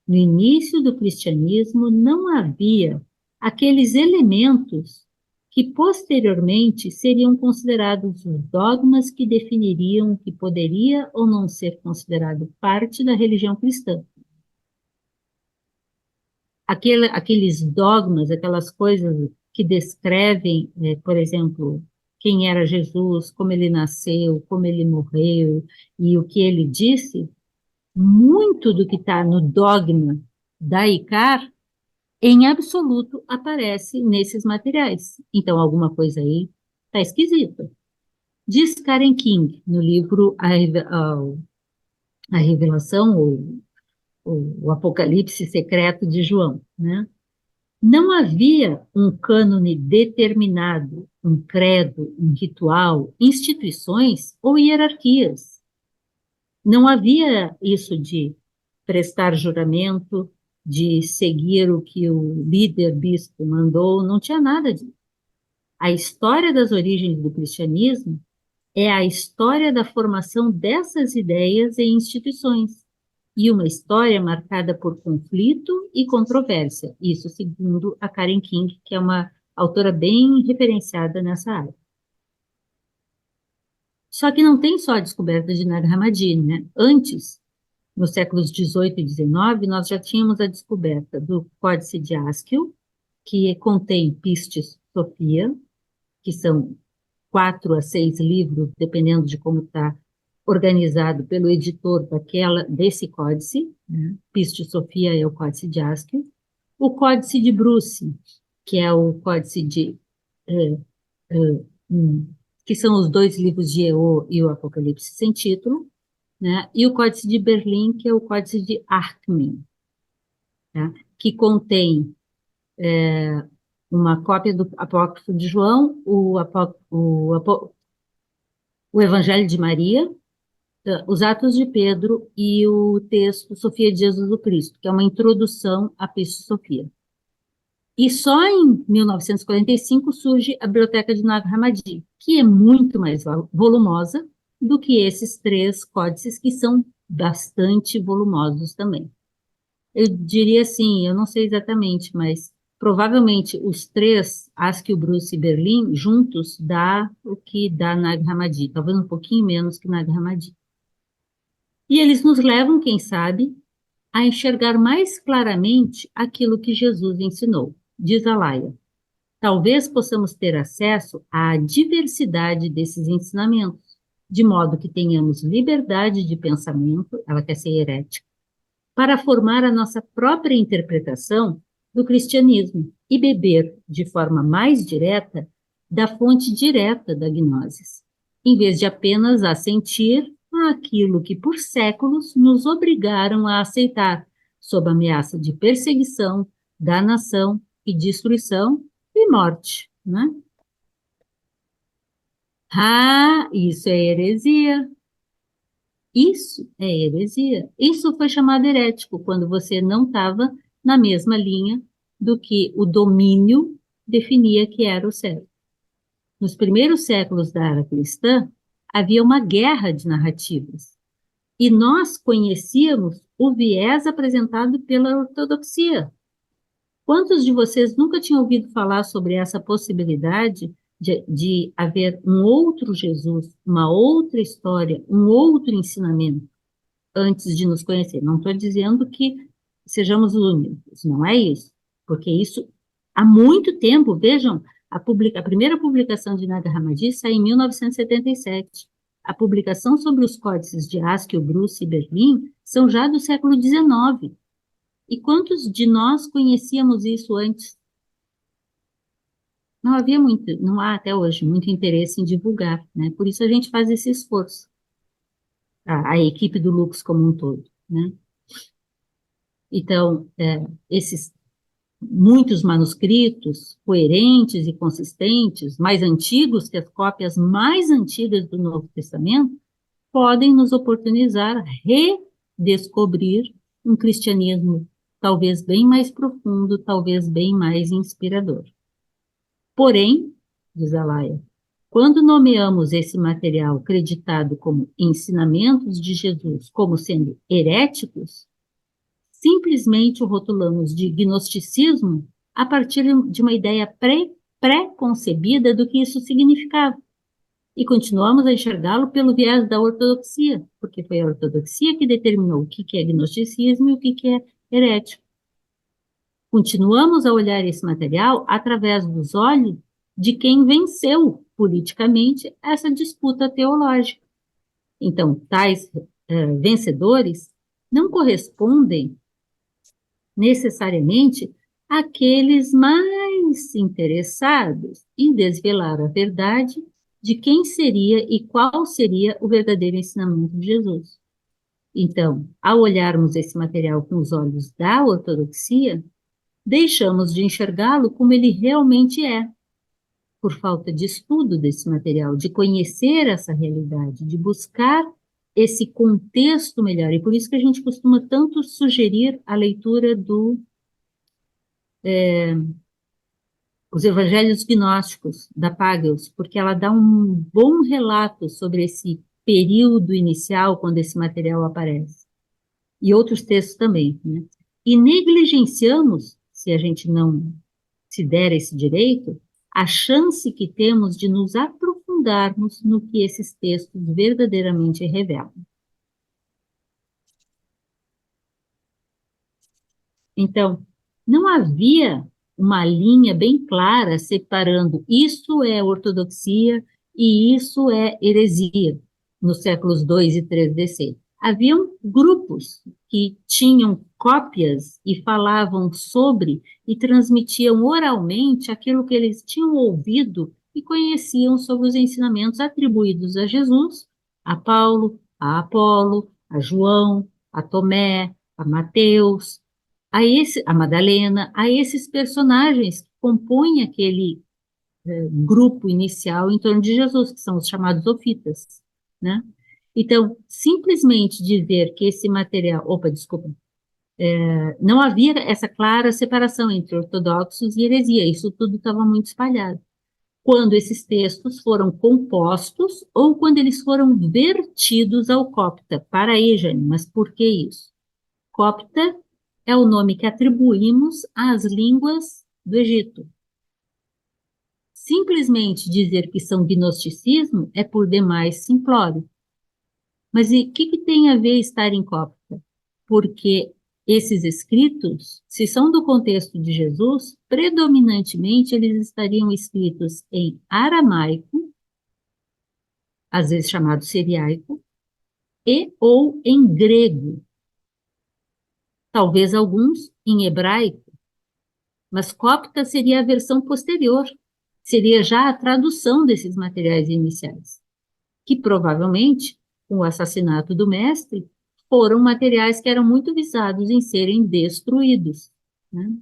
no início do cristianismo não havia aqueles elementos que posteriormente seriam considerados os dogmas que definiriam o que poderia ou não ser considerado parte da religião cristã. Aqueles dogmas, aquelas coisas que descrevem, por exemplo, quem era Jesus, como ele nasceu, como ele morreu e o que ele disse, muito do que está no dogma da ICAR, em absoluto, aparece nesses materiais. Então, alguma coisa aí está esquisita. Diz Karen King, no livro A Revelação, ou o Apocalipse Secreto de João, né? Não havia um cânone determinado, um credo, um ritual, instituições ou hierarquias. Não havia isso de prestar juramento, de seguir o que o líder bispo mandou, não tinha nada disso. A história das origens do cristianismo é a história da formação dessas ideias e instituições, e uma história marcada por conflito e controvérsia, isso segundo a Karen King, que é uma autora bem referenciada nessa área. Só que não tem só a descoberta de Nag Hammadi, né? Antes, nos séculos XVIII e XIX, nós já tínhamos a descoberta do Códice de Haskell, que contém Pistis Sophia, que são 4 a 6 livros, dependendo de como está organizado pelo editor desse códice, né? Pistis Sophia é o Códice de Haskell. O Códice de Bruce, que é o Códice de... que são os 2 livros de Eo e o Apocalipse sem título, né? E o Códice de Berlim, que é o Códice de Archmin, tá? Que contém uma cópia do Apócrifo de João, o Evangelho de Maria, os Atos de Pedro e o texto Sofia de Jesus do Cristo, que é uma introdução à Pistis Sophia. E só em 1945 surge a Biblioteca de Nag Hammadi, que é muito mais volumosa do que esses 3 códices, que são bastante volumosos também. Eu diria assim, eu não sei exatamente, mas provavelmente os 3, Haskell, Bruce e Berlim, juntos, dá o que dá Nag Hammadi, talvez um pouquinho menos que Nag Hammadi. E eles nos levam, quem sabe, a enxergar mais claramente aquilo que Jesus ensinou. Diz a Laia, talvez possamos ter acesso à diversidade desses ensinamentos, de modo que tenhamos liberdade de pensamento, ela quer ser herética, para formar a nossa própria interpretação do cristianismo e beber de forma mais direta da fonte direta da gnose, em vez de apenas assentir aquilo que por séculos nos obrigaram a aceitar, sob ameaça de perseguição, danação e destruição e morte, né? Ah, isso é heresia. Isso é heresia. Isso foi chamado herético, quando você não estava na mesma linha do que o domínio definia que era o certo. Nos primeiros séculos da era cristã, havia uma guerra de narrativas. E nós conhecíamos o viés apresentado pela ortodoxia. Quantos de vocês nunca tinham ouvido falar sobre essa possibilidade de haver um outro Jesus, uma outra história, um outro ensinamento antes de nos conhecer? Não estou dizendo que sejamos únicos, não é isso, porque isso há muito tempo, vejam, a primeira publicação de Nag Hammadi saiu em 1977. A publicação sobre os códices de Askew, Bruce e Berlim são já do século XIX. E quantos de nós conhecíamos isso antes? Não havia muito, não há até hoje muito interesse em divulgar, né? Por isso a gente faz esse esforço, a equipe do Lux como um todo, né? Então, esses muitos manuscritos coerentes e consistentes, mais antigos que as cópias mais antigas do Novo Testamento, podem nos oportunizar redescobrir um cristianismo talvez bem mais profundo, talvez bem mais inspirador. Porém, diz a Laia, quando nomeamos esse material acreditado como ensinamentos de Jesus como sendo heréticos, simplesmente o rotulamos de gnosticismo a partir de uma ideia pré-concebida do que isso significava. E continuamos a enxergá-lo pelo viés da ortodoxia, porque foi a ortodoxia que determinou o que é gnosticismo e o que é herético. Continuamos a olhar esse material através dos olhos de quem venceu politicamente essa disputa teológica. Então, tais vencedores não correspondem necessariamente àqueles mais interessados em desvelar a verdade de quem seria e qual seria o verdadeiro ensinamento de Jesus. Então, ao olharmos esse material com os olhos da ortodoxia, deixamos de enxergá-lo como ele realmente é, por falta de estudo desse material, de conhecer essa realidade, de buscar esse contexto melhor. E por isso que a gente costuma tanto sugerir a leitura os Evangelhos Gnósticos da Pagels, porque ela dá um bom relato sobre esse período inicial, quando esse material aparece. E outros textos também, né? E negligenciamos, se a gente não se der esse direito, a chance que temos de nos aprofundarmos no que esses textos verdadeiramente revelam. Então, não havia uma linha bem clara separando isso é ortodoxia e isso é heresia nos séculos 2 e 3 DC. Haviam grupos que tinham cópias e falavam sobre e transmitiam oralmente aquilo que eles tinham ouvido e conheciam sobre os ensinamentos atribuídos a Jesus, a Paulo, a Apolo, a João, a Tomé, a Mateus, a Madalena, a esses personagens que compõem aquele grupo inicial em torno de Jesus, que são os chamados ofitas, né? Então, simplesmente dizer que esse material, desculpa, não havia essa clara separação entre ortodoxos e heresia, isso tudo estava muito espalhado. Quando esses textos foram compostos ou quando eles foram vertidos ao copta. Para aí, Jane, mas por que isso? Copta é o nome que atribuímos às línguas do Egito. Simplesmente dizer que são gnosticismo é por demais simplório. Mas o que tem a ver estar em copta? Porque esses escritos, se são do contexto de Jesus, predominantemente eles estariam escritos em aramaico, às vezes chamado siriaico, e ou em grego. Talvez alguns em hebraico, mas copta seria a versão posterior, seria já a tradução desses materiais iniciais, que provavelmente com o assassinato do mestre, foram materiais que eram muito visados em serem destruídos, né?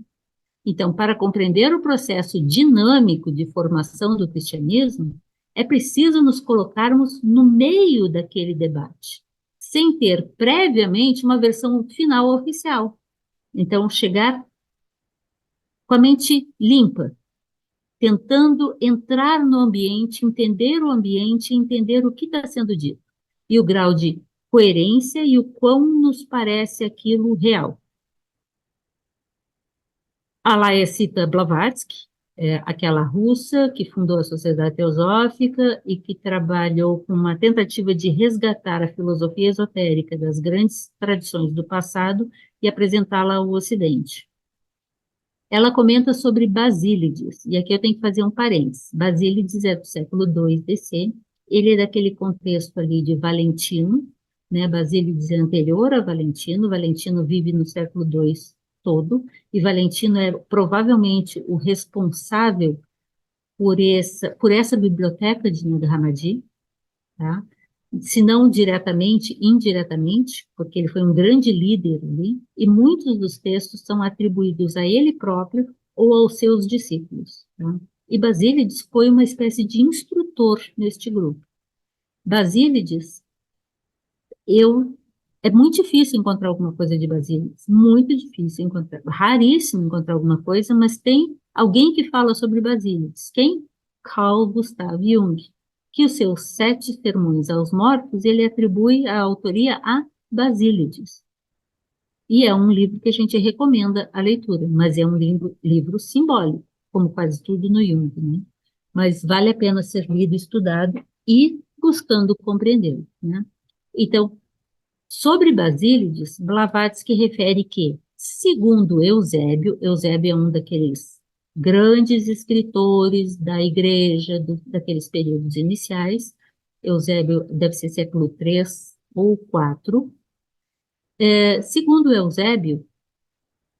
Então, para compreender o processo dinâmico de formação do cristianismo, é preciso nos colocarmos no meio daquele debate, sem ter previamente uma versão final oficial. Então, chegar com a mente limpa, tentando entrar no ambiente, entender o ambiente, entender o que está sendo dito, e o grau de coerência e o quão nos parece aquilo real. A Laia cita Blavatsky, aquela russa que fundou a Sociedade Teosófica e que trabalhou com uma tentativa de resgatar a filosofia esotérica das grandes tradições do passado e apresentá-la ao Ocidente. Ela comenta sobre Basílides, e aqui eu tenho que fazer um parênteses. Basílides é do século II DC, ele é daquele contexto ali de Valentino, né? Basílides é anterior a Valentino, Valentino vive no século II todo, e Valentino é provavelmente o responsável por essa biblioteca de Nag Hammadi, tá? Se não diretamente, indiretamente, porque ele foi um grande líder ali, e muitos dos textos são atribuídos a ele próprio ou aos seus discípulos, tá? E Basílides foi uma espécie de instrutor neste grupo. Basílides, é muito difícil encontrar alguma coisa de Basílides, muito difícil encontrar, raríssimo encontrar alguma coisa, mas tem alguém que fala sobre Basílides. Quem? Carl Gustav Jung, que os seus 7 sermões aos mortos, ele atribui a autoria a Basílides. E é um livro que a gente recomenda a leitura, mas é um livro simbólico, como quase tudo no Jung, né? Mas vale a pena ser lido, estudado e buscando compreendê-lo, né? Então, sobre Basílides, Blavatsky refere que, segundo Eusébio, Eusébio é um daqueles grandes escritores da igreja, daqueles períodos iniciais, Eusébio deve ser século III ou IV. Segundo Eusébio,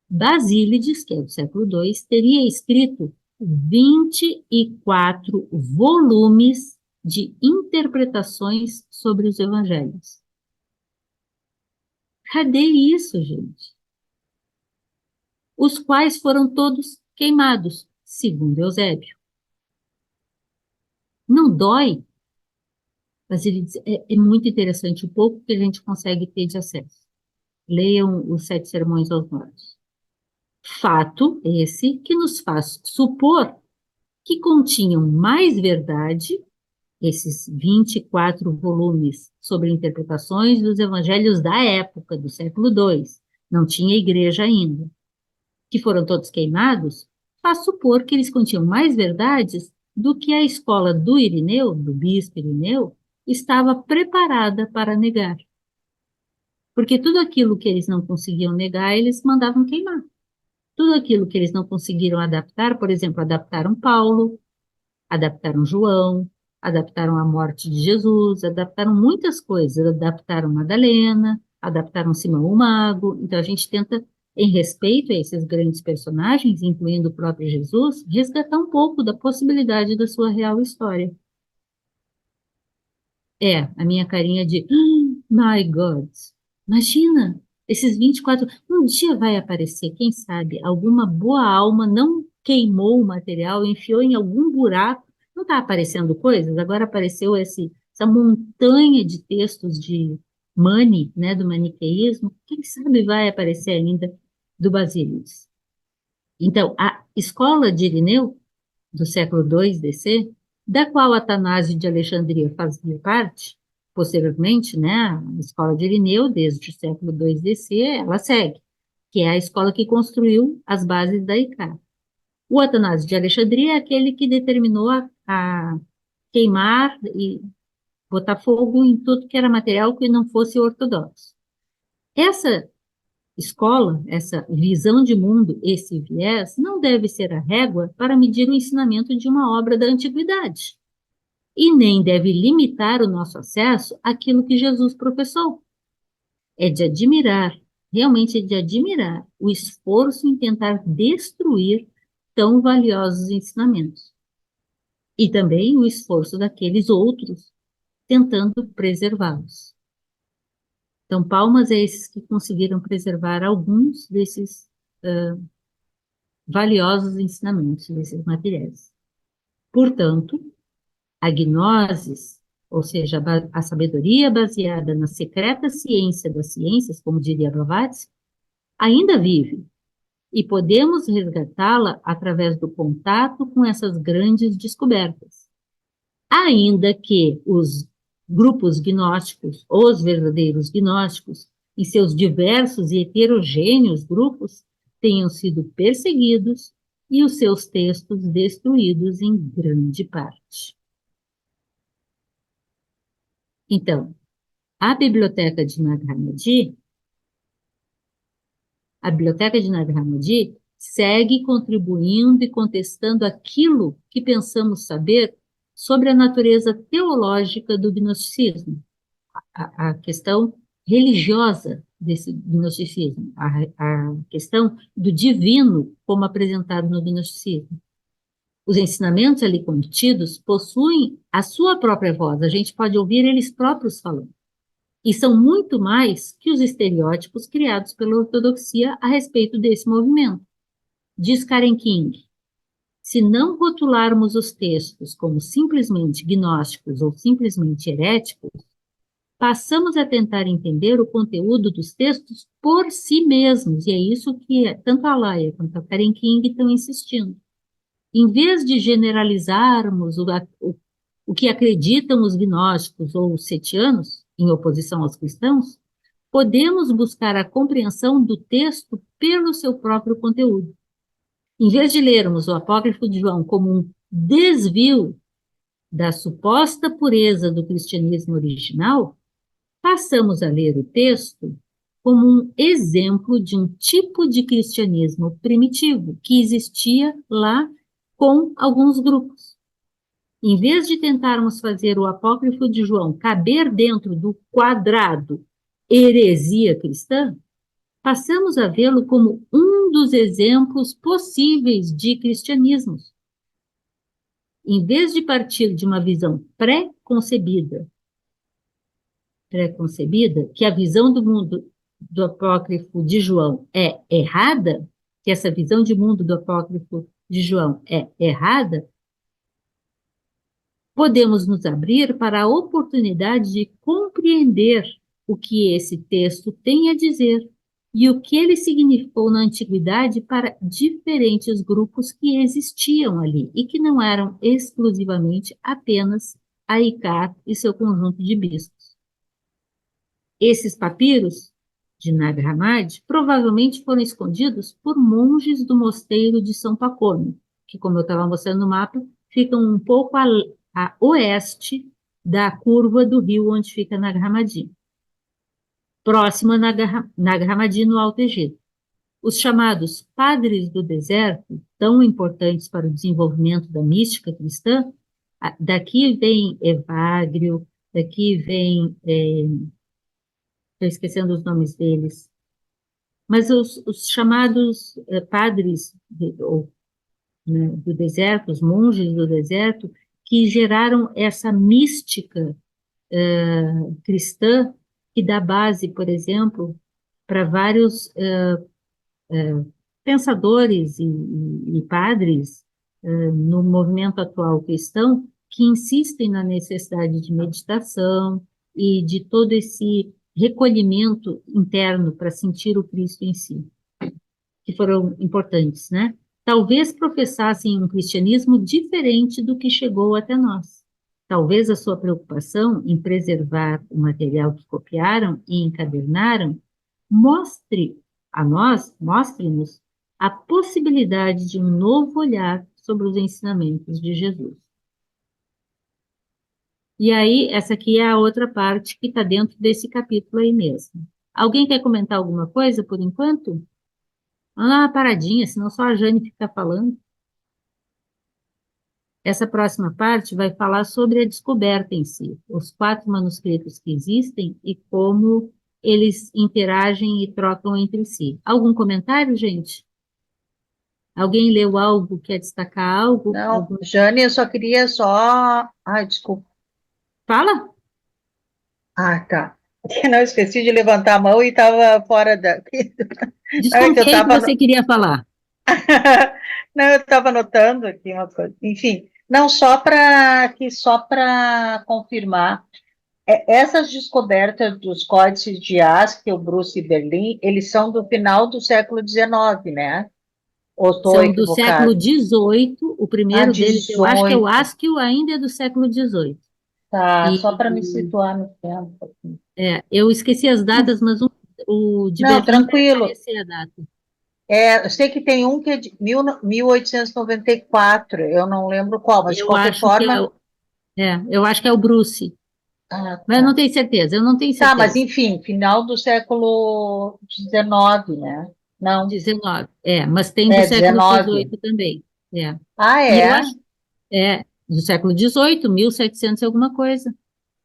Basílides, que é do século II, teria escrito 24 volumes de interpretações sobre os evangelhos. Cadê isso, gente? Os quais foram todos queimados, segundo Eusébio. Não dói, mas ele diz, é muito interessante o pouco que a gente consegue ter de acesso. Leiam os 7 Sermões aos Mortos. Fato esse que nos faz supor que continham mais verdade, esses 24 volumes sobre interpretações dos evangelhos da época, do século II. Não tinha igreja ainda. Que foram todos queimados, faz supor que eles continham mais verdades do que a escola do Irineu, do bispo Irineu, estava preparada para negar. Porque tudo aquilo que eles não conseguiam negar, eles mandavam queimar. Tudo aquilo que eles não conseguiram adaptar, por exemplo, adaptaram Paulo, adaptaram João, adaptaram a morte de Jesus, adaptaram muitas coisas, adaptaram Madalena, adaptaram Simão o Mago. Então a gente tenta, em respeito a esses grandes personagens, incluindo o próprio Jesus, resgatar um pouco da possibilidade da sua real história. A minha carinha de, my God, imagina, esses 24, um dia vai aparecer, quem sabe, alguma boa alma não queimou o material, enfiou em algum buraco, não está aparecendo coisas, agora apareceu essa montanha de textos de Mani, né, do maniqueísmo, quem sabe vai aparecer ainda do Basílides. Então, a escola de Irineu, do século II DC, da qual Atanásio de Alexandria fazia parte, posteriormente, né, a escola de Irineu, desde o século II DC, ela segue, que é a escola que construiu as bases da ICAR. O Atanásio de Alexandria é aquele que determinou a queimar e botar fogo em tudo que era material que não fosse ortodoxo. Essa escola, essa visão de mundo, esse viés, não deve ser a régua para medir o ensinamento de uma obra da antiguidade. E nem deve limitar o nosso acesso àquilo que Jesus professou. É de admirar, realmente é de admirar, o esforço em tentar destruir tão valiosos ensinamentos. E também o esforço daqueles outros tentando preservá-los. Então, palmas a esses que conseguiram preservar alguns desses valiosos ensinamentos, desses materiais. Portanto, a gnosis, ou seja, a sabedoria baseada na secreta ciência das ciências, como diria Blavatsky, ainda vive, e podemos resgatá-la através do contato com essas grandes descobertas. Ainda que os grupos gnósticos, os verdadeiros gnósticos, em seus diversos e heterogêneos grupos, tenham sido perseguidos e os seus textos destruídos em grande parte. Então, a biblioteca de Nag Hammadi, a biblioteca de Nag Hammadi segue contribuindo e contestando aquilo que pensamos saber sobre a natureza teológica do gnosticismo, a questão religiosa desse gnosticismo, a questão do divino como apresentado no gnosticismo. Os ensinamentos ali contidos possuem a sua própria voz, a gente pode ouvir eles próprios falando. E são muito mais que os estereótipos criados pela ortodoxia a respeito desse movimento. Diz Karen King, se não rotularmos os textos como simplesmente gnósticos ou simplesmente heréticos, passamos a tentar entender o conteúdo dos textos por si mesmos, e é isso que tanto a Laia quanto a Karen King estão insistindo. Em vez de generalizarmos o que acreditam os gnósticos ou os setianos, em oposição aos cristãos, podemos buscar a compreensão do texto pelo seu próprio conteúdo. Em vez de lermos o Apócrifo de João como um desvio da suposta pureza do cristianismo original, passamos a ler o texto como um exemplo de um tipo de cristianismo primitivo que existia lá com alguns grupos. Em vez de tentarmos fazer o Apócrifo de João caber dentro do quadrado heresia cristã, passamos a vê-lo como um dos exemplos possíveis de cristianismo. Em vez de partir de uma visão pré-concebida, que a visão do mundo do Apócrifo de João é errada, que essa visão de mundo do Apócrifo de João é errada, podemos nos abrir para a oportunidade de compreender o que esse texto tem a dizer e o que ele significou na antiguidade para diferentes grupos que existiam ali e que não eram exclusivamente apenas Aicar e seu conjunto de bispos. Esses papiros de Nag Hammadi provavelmente foram escondidos por monges do mosteiro de São Pacômio, que, como eu estava mostrando no mapa, ficam um pouco a oeste da curva do rio onde fica Nag Hammadi, próximo a Nag Hammadi no Alto Egito. Os chamados padres do deserto, tão importantes para o desenvolvimento da mística cristã, daqui vem Evagrio, daqui vem, estou esquecendo os nomes deles, mas os chamados padres do deserto, os monges do deserto, que geraram essa mística cristã que dá base, por exemplo, para vários pensadores e padres no movimento atual cristão que insistem na necessidade de meditação e de todo esse recolhimento interno para sentir o Cristo em si, que foram importantes, né? Talvez professassem um cristianismo diferente do que chegou até nós. Talvez a sua preocupação em preservar o material que copiaram e encadernaram mostre-nos a possibilidade de um novo olhar sobre os ensinamentos de Jesus. E aí, essa aqui é a outra parte que está dentro desse capítulo aí mesmo. Alguém quer comentar alguma coisa por enquanto? Uma paradinha, senão só a Jane fica falando. Essa próxima parte vai falar sobre a descoberta em si, os 4 manuscritos que existem e como eles interagem e trocam entre si. Algum comentário, gente? Alguém leu algo, quer destacar algo? Não, Jane, eu só queria só... Ai, desculpa. Fala? Ah, tá. Não, esqueci de levantar a mão e estava fora da. Não, é que eu Desconfiei que você estava. queria falar. Não, eu estava anotando aqui uma coisa. Enfim, não, só para confirmar, essas descobertas dos códices de Haskell, Bruce e Berlim, eles são do final do século XIX, né? Ou estou São do século equivocado? XVIII, o Ah, primeiro deles, eu acho que é o 18. Haskell, ainda é do século XVIII. Tá, só para me E situar no tempo. eu esqueci as datas, mas o de Não, Berlim vai tranquilo. aparecer a data. Eu sei que tem um que é de 1894, eu não lembro qual, mas de Eu qualquer acho que é, forma. eu acho que é o Bruce, Ah, mas eu não tá. tenho certeza, eu não tenho Tá, mas certeza. enfim, final do século XIX, né? Não, 19, mas tem do século 19. XVIII também. É. Ah, E eu é? acho, do século XVIII, 1700 e alguma coisa.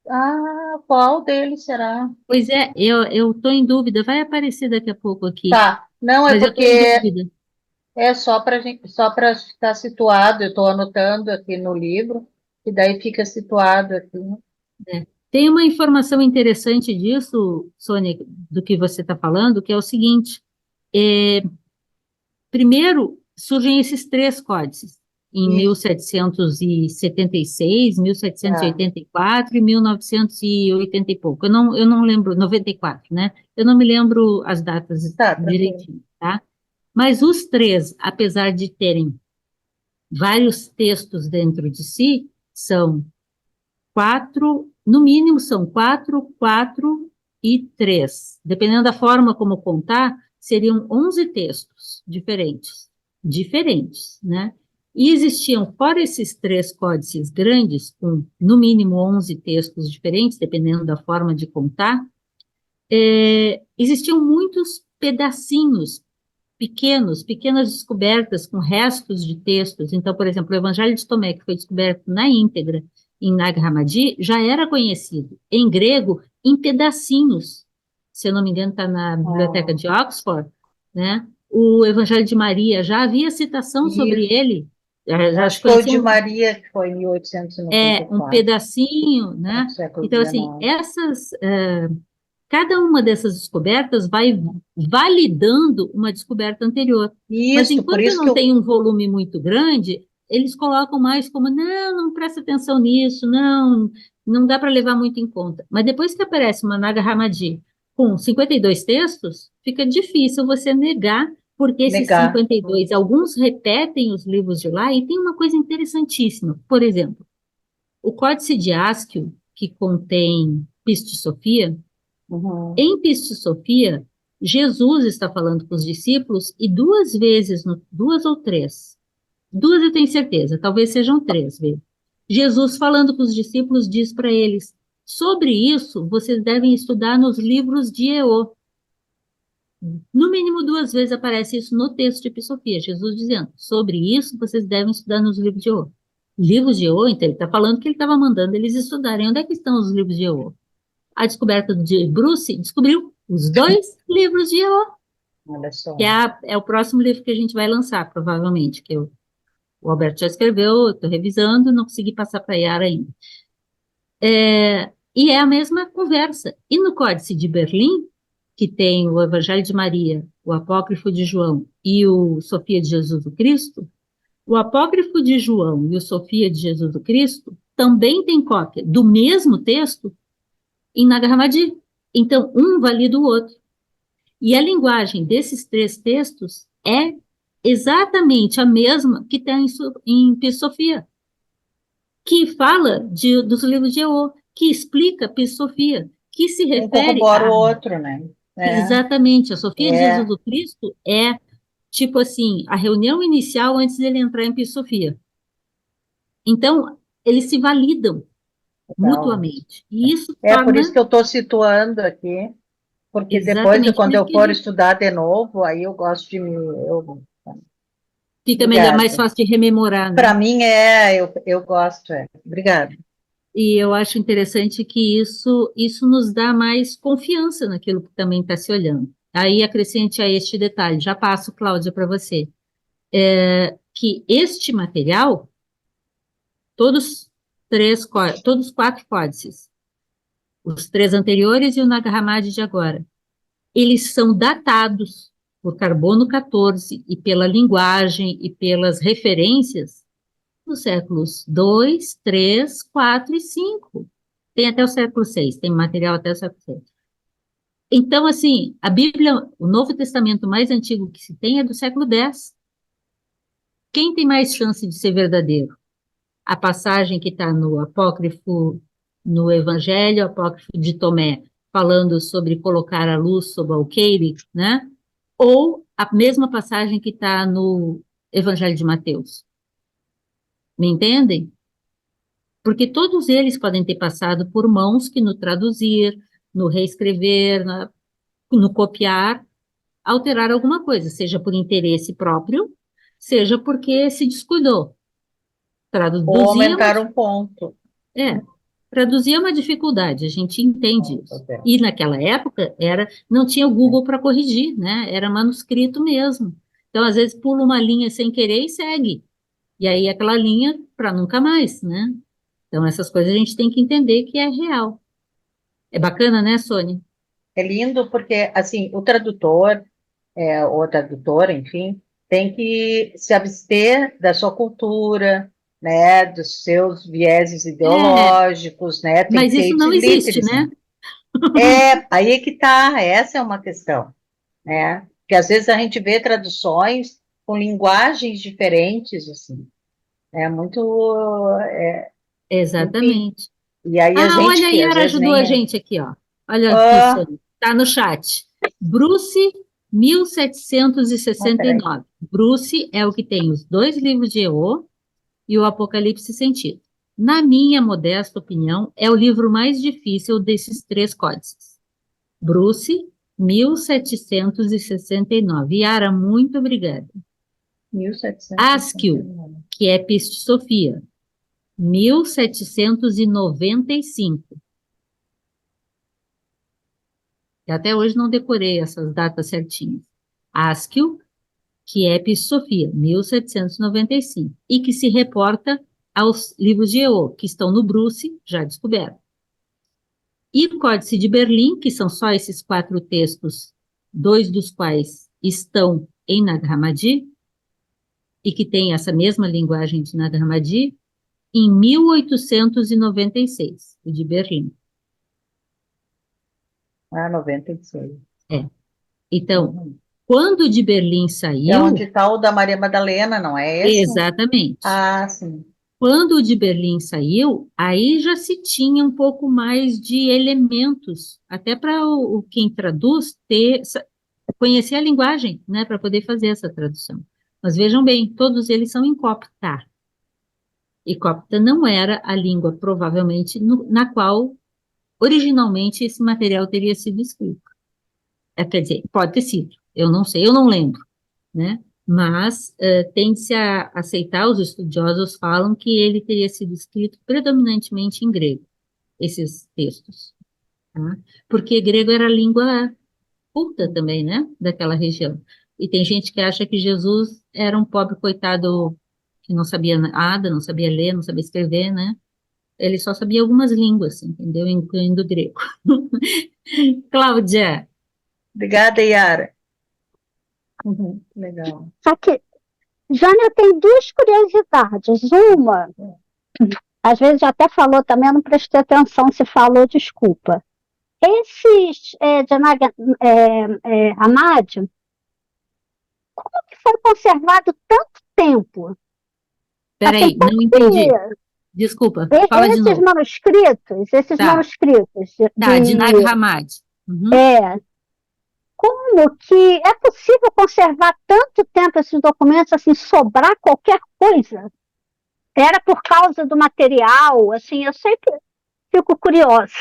Ah, qual deles será? Pois é, eu estou em dúvida, vai aparecer daqui a pouco aqui, Tá, não, é mas eu estou em porque dúvida. é só para gente, só para ficar situado, eu estou anotando aqui no livro, e daí fica situado aqui. Né? Tem uma informação interessante disso, Sônia, do que você está falando, que é o seguinte: é, primeiro surgem esses três códices, em Isso, 1776, tá, 1784 e 1980 e pouco. Eu não lembro, 94, né? Eu não me lembro as datas tá, tranquilo. direitinho, tá? Mas os três, apesar de terem vários textos dentro de si, são quatro, no mínimo são quatro, quatro e três. Dependendo da forma como contar, seriam 11 textos diferentes, né? E existiam, fora esses três códices grandes, com no mínimo 11 textos diferentes, dependendo da forma de contar, existiam muitos pedacinhos pequenas descobertas com restos de textos. Então, por exemplo, o Evangelho de Tomé, que foi descoberto na íntegra em Nag Hammadi, já era conhecido em grego em pedacinhos. Se eu não me engano, está na biblioteca Ah, de Oxford, né? O Evangelho de Maria já havia citação sobre isso. ele, já se Acho que foi o conhecia de Maria, que foi em mil oitocentos e noventa e um quatro, pedacinho, no né? século Então, assim, XIX. cada uma dessas descobertas vai validando uma descoberta anterior. Mas Isso, por enquanto isso que não eu. tem um volume muito grande, eles colocam mais como, não, não presta atenção nisso, não dá para levar muito em conta. Mas depois que aparece uma Nag Hammadi com 52 textos, fica difícil você negar, porque esses Negar. 52, alguns repetem os livros de lá, e tem uma coisa interessantíssima. Por exemplo, o Códice de Haskell, que contém Piste Sofia, Uhum. em Piste Sofia, Jesus está falando com os discípulos e duas vezes, duas ou três, duas eu tenho certeza, talvez sejam três vezes. Jesus falando com os discípulos diz para eles: sobre isso vocês devem estudar nos livros de Eo. No mínimo duas vezes aparece isso no texto de Episofia, Jesus dizendo: sobre isso vocês devem estudar nos livros de Eo. Livros de Eo, então ele está falando que ele estava mandando eles estudarem. Onde é que estão os livros de Eo? A descoberta de Bruce descobriu os dois livros de Eo, Olha que só. é o próximo livro que a gente vai lançar, provavelmente, que o Alberto já escreveu, eu estou revisando, não consegui passar para a Yara ainda. E é a mesma conversa. E no Códice de Berlim, que tem o Evangelho de Maria, o Apócrifo de João e o Sofia de Jesus o Cristo, o Apócrifo de João e o Sofia de Jesus o Cristo também tem cópia do mesmo texto em Nag Hammadi. Então, um valida o outro. E a linguagem desses três textos é exatamente a mesma que tem em Pisofia, que fala dos livros de Eo, que explica Pisofia, que se Um refere corrobora o a outro, né? exatamente a Sofia de Jesus É, do Cristo é tipo assim, a reunião inicial antes dele entrar em Pisofia. Então, eles se validam legal. mutuamente. E isso É por isso torna que eu estou situando aqui, porque depois, exatamente por quando isso eu que a for gente estudar de novo, aí eu gosto de me. fica melhor, mais Obrigada. fácil de rememorar, né? Para mim eu gosto, é. Obrigada. E eu acho interessante que isso nos dá mais confiança naquilo que também está se olhando. Aí acrescente a este detalhe, já passo, Cláudia, para você, que este material, todos todos quatro códices, os 3 anteriores e o Nag Hammadi de agora. Eles são datados por carbono 14 e pela linguagem e pelas referências nos séculos 2, 3, 4 e 5. Tem até o século 6, tem material até o século 6. Então, assim, a Bíblia, o Novo Testamento mais antigo que se tem é do século 10. Quem tem mais chance de ser verdadeiro? A passagem que está no apócrifo, no Evangelho apócrifo de Tomé, falando sobre colocar a luz sobre o alqueire, né? Ou a mesma passagem que está no Evangelho de Mateus. Me entendem? Porque todos eles podem ter passado por mãos que no traduzir, no reescrever, no copiar, alterar alguma coisa, seja por interesse próprio, seja porque se descuidou. Ou Traduzir aumentar um ponto. é, traduzir é uma dificuldade, a gente entende isso. Tá bem. E naquela época não tinha o Google para corrigir, né? Era manuscrito mesmo. Então, às vezes, pula uma linha sem querer e segue. E aí, aquela linha para nunca mais, né? Então, essas coisas a gente tem que entender que é real. É bacana, né, Sônia? É lindo porque, assim, o tradutor, ou a tradutora, enfim, tem que se abster da sua cultura, né, dos seus vieses É, ideológicos, né, tem que mas ser isso não existe, ipsilíteres, né? né? Aí é que tá, essa é uma questão, né? Porque às vezes a gente vê traduções com linguagens diferentes, assim, é muito, enfim, Exatamente. e aí a Ah, gente olha, a que às Yara vezes ajudou a nem é. gente aqui, ó. Olha aqui, Ah, Sônia. Está no chat. Bruce, peraí. 1769. Bruce é o que tem os 2 livros de Eo e o Apocalipse Sentido. Na minha modesta opinião, é o livro mais difícil desses 3 códices. Bruce, 1769. Yara, muito obrigada. 1769. Askew, que é Piste Sofia, 1795. Eu até hoje não decorei essas datas certinhas. Askew, que é Epistophia, 1795, e que se reporta aos livros de Eo, que estão no Bruce, já descoberto. E o Códice de Berlim, que são só esses 4 textos, 2 dos quais estão em Nag Hammadi, e que tem essa mesma linguagem de Nag Hammadi, em 1896, o de Berlim. Ah, 96. É. Então, Uhum. quando o de Berlim É onde saiu, está o da Maria Madalena, não é esse? exatamente. Ah, sim. Quando o de Berlim saiu, aí já se tinha um pouco mais de elementos, até para quem traduz conhecer a linguagem, né, para poder fazer essa tradução. Mas vejam bem, todos eles são em copta. E copta não era a língua, provavelmente, na qual originalmente esse material teria sido escrito. Quer dizer, pode ter sido, eu não sei, eu não lembro, né? Mas tende-se a aceitar, os estudiosos falam que ele teria sido escrito predominantemente em grego, esses textos, tá? Porque grego era a língua culta também, né, daquela região. E tem gente que acha que Jesus era um pobre coitado que não sabia nada, não sabia ler, não sabia escrever, né? Ele só sabia algumas línguas, entendeu? Incluindo o grego. Cláudia, Obrigada, Yara. Legal. Só que Jânia tem 2 curiosidades. Uma, às vezes já até falou também, eu não prestei atenção se falou, desculpa. Esses de Hammadi, como que foi conservado tanto tempo? Assim, peraí, como não entendi. que Desculpa, fala de esses novo. manuscritos, Tá, tá, de Nag Hammadi. Uhum. como que é possível conservar tanto tempo esses documentos, assim, sobrar qualquer coisa? Era por causa do material, assim, eu sempre fico curiosa.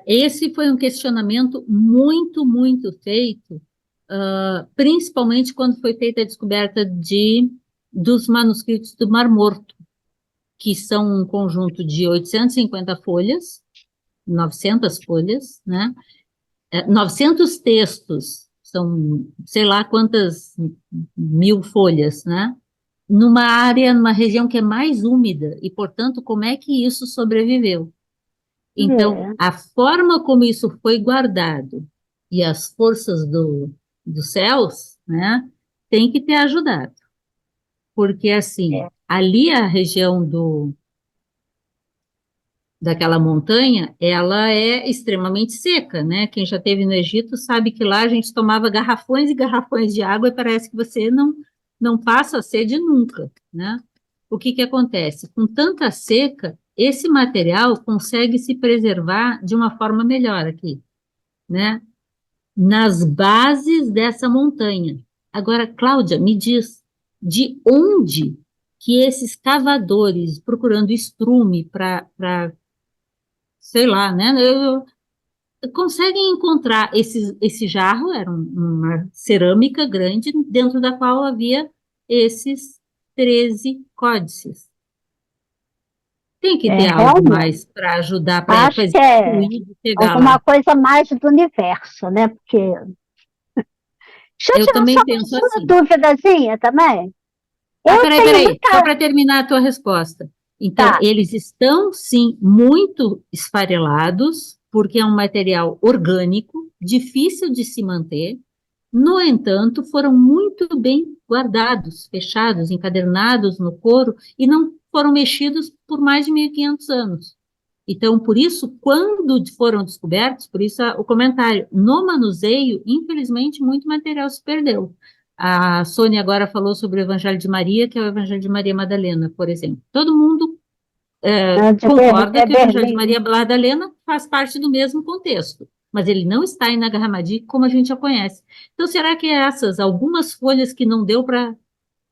Esse foi um questionamento muito, muito feito, principalmente quando foi feita a descoberta dos manuscritos do Mar Morto, que são um conjunto de 850 folhas, 900 folhas, né? 900 textos, são sei lá quantas mil folhas, né? Numa área, numa região que é mais úmida, e, portanto, como é que isso sobreviveu? Então, a forma como isso foi guardado e as forças dos céus, né, tem que ter ajudado. Porque, assim, ali a região daquela montanha, ela é extremamente seca, né? Quem já esteve no Egito sabe que lá a gente tomava garrafões e garrafões de água e parece que você não passa a sede nunca, né? O que que acontece? Com tanta seca, esse material consegue se preservar de uma forma melhor aqui, né? Nas bases dessa montanha. Agora, Cláudia, me diz, de onde que esses cavadores procurando estrume para sei lá, né? Conseguem encontrar esse jarro, era uma cerâmica grande, dentro da qual havia esses 13 códices. Tem que ter algo realmente. mais para ajudar para Acho fazer que o é fluido chegar alguma lá. coisa mais do universo, né? Porque. Deixa eu Eu tirar só também mais penso uma assim. duvidazinha também. Ah, Eu tenho peraí, só muita. para terminar a tua resposta. Então, Tá, eles estão, sim, muito esfarelados, porque é um material orgânico, difícil de se manter. No entanto, foram muito bem guardados, fechados, encadernados no couro e não foram mexidos por mais de 1.500 anos. Então, por isso, quando foram descobertos, por isso o comentário, no manuseio, infelizmente, muito material se perdeu. A Sônia agora falou sobre o Evangelho de Maria, que é o Evangelho de Maria Madalena, por exemplo. Todo mundo concorda é que o Evangelho de Berlim. Maria Madalena faz parte do mesmo contexto, mas ele não está em Nag Hammadi como a gente já conhece. Então, será que essas algumas folhas que não deu para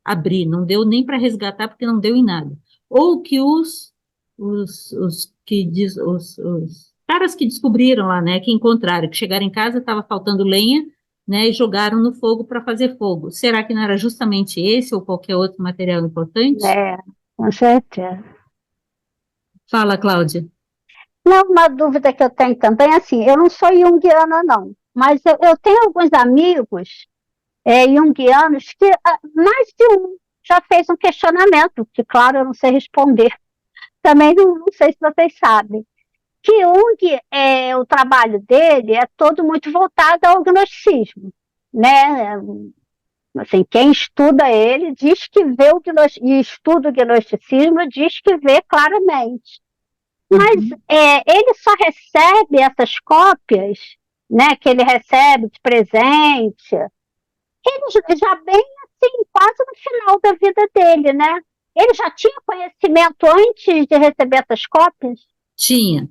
abrir, não deu nem para resgatar porque não deu em nada, ou que os caras que descobriram lá, né, que encontraram, que chegaram em casa, estava faltando lenha, né, e jogaram no fogo para fazer fogo. Será que não era justamente esse ou qualquer outro material importante? É, com certeza. Fala, Cláudia. Não, uma dúvida que eu tenho também, assim, eu não sou junguiana, não, mas eu tenho alguns amigos junguianos que mais de um já fez um questionamento, que, claro, eu não sei responder. Também não sei se vocês sabem. Que Jung, o trabalho dele é todo muito voltado ao gnosticismo, né? Assim, quem estuda ele diz que vê e estuda o gnosticismo diz que vê claramente. Mas Uhum. ele só recebe essas cópias, né, que ele recebe de presente, ele já bem assim, quase no final da vida dele, né? Ele já tinha conhecimento antes de receber essas cópias? Tinha.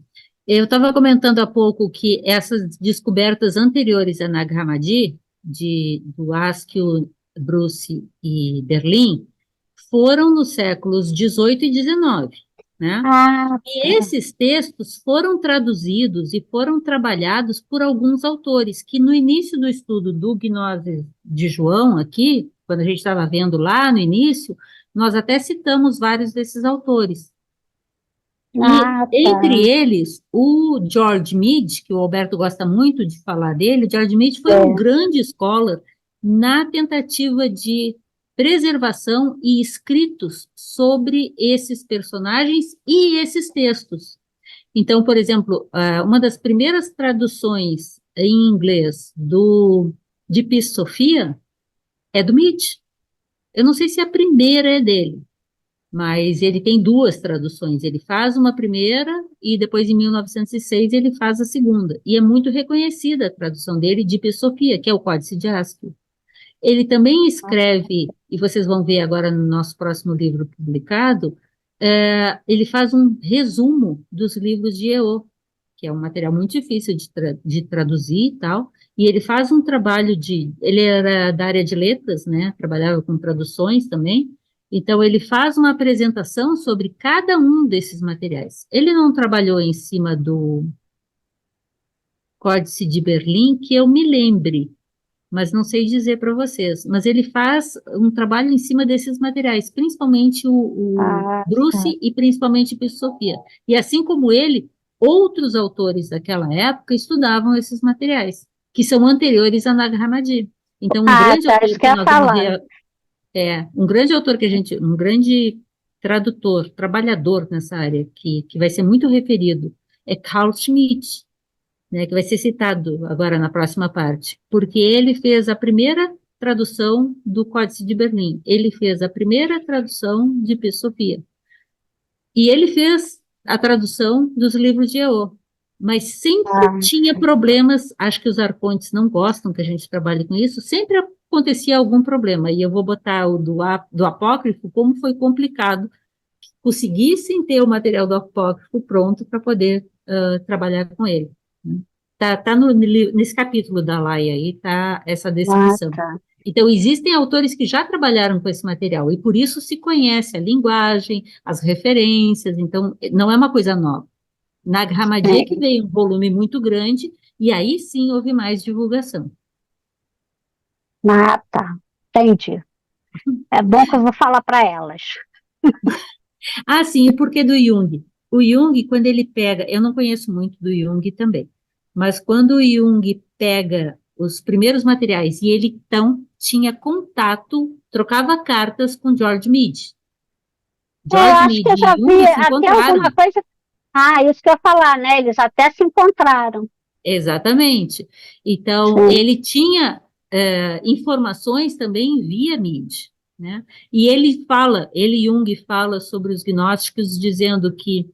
Eu estava comentando há pouco que essas descobertas anteriores a Nag Hammadi, do Askew, Bruce e Berlim, foram nos séculos 18 e 19, né? Ah, E esses textos foram traduzidos e foram trabalhados por alguns autores que no início do estudo do Gnose de João aqui, quando a gente estava vendo lá no início, nós até citamos vários desses autores. E tá. entre eles, o George Mead, que o Alberto gosta muito de falar dele, o George Mead foi um É. grande scholar na tentativa de preservação e escritos sobre esses personagens e esses textos. Então, por exemplo, uma das primeiras traduções em inglês de Peace Sofia é do Mead. Eu não sei se a primeira é dele, mas ele tem duas traduções. Ele faz uma primeira e depois, em 1906, ele faz a segunda. E é muito reconhecida a tradução dele de Sofia, que é o Códice de Haskell. Ele também escreve, e vocês vão ver agora no nosso próximo livro publicado, ele faz um resumo dos livros de EO, que é um material muito difícil de traduzir e tal, e ele faz um trabalho ele era da área de letras, né, trabalhava com traduções também, então ele faz uma apresentação sobre cada um desses materiais. Ele não trabalhou em cima do Códice de Berlim, que eu me lembre, mas não sei dizer para vocês. Mas ele faz um trabalho em cima desses materiais, principalmente o Ah, tá. Bruce e principalmente a Sofia. E assim como ele, outros autores daquela época estudavam esses materiais, que são anteriores a Nag Hammadi. Então, Tá, isso que eu ia falar. um grande autor que um grande tradutor, trabalhador nessa área, que vai ser muito referido, é Carl Schmitt, né, que vai ser citado agora na próxima parte, porque ele fez a primeira tradução do Códice de Berlim, ele fez a primeira tradução de Filosofia, e ele fez a tradução dos livros de EO, mas sempre Ah, tinha problemas, acho que os arcontes não gostam que a gente trabalhe com isso, sempre acontecia algum problema, e eu vou botar o do apócrifo, como foi complicado conseguissem ter o material do apócrifo pronto para poder trabalhar com ele. Né? Tá nesse capítulo da Laia aí, tá essa descrição. tá. Então, existem autores que já trabalharam com esse material, e por isso se conhece a linguagem, as referências, então, não é uma coisa nova. Na Gramadia que Sim. veio um volume muito grande, e aí sim houve mais divulgação. Ah, tá. Entendi. É bom que eu vou falar para elas. Ah, sim, e por que do Jung? O Jung, quando ele pega, eu não conheço muito do Jung também, mas quando o Jung pega os primeiros materiais e ele então tinha contato, trocava cartas com George Mead. George Acho que Mead eu já e vi Jung se até alguma encontraram. coisa. Ah, isso que eu ia falar, né? Eles até se encontraram. Exatamente. Então, Sim. ele tinha informações também via Mead, né? E ele, Jung, fala sobre os gnósticos, dizendo que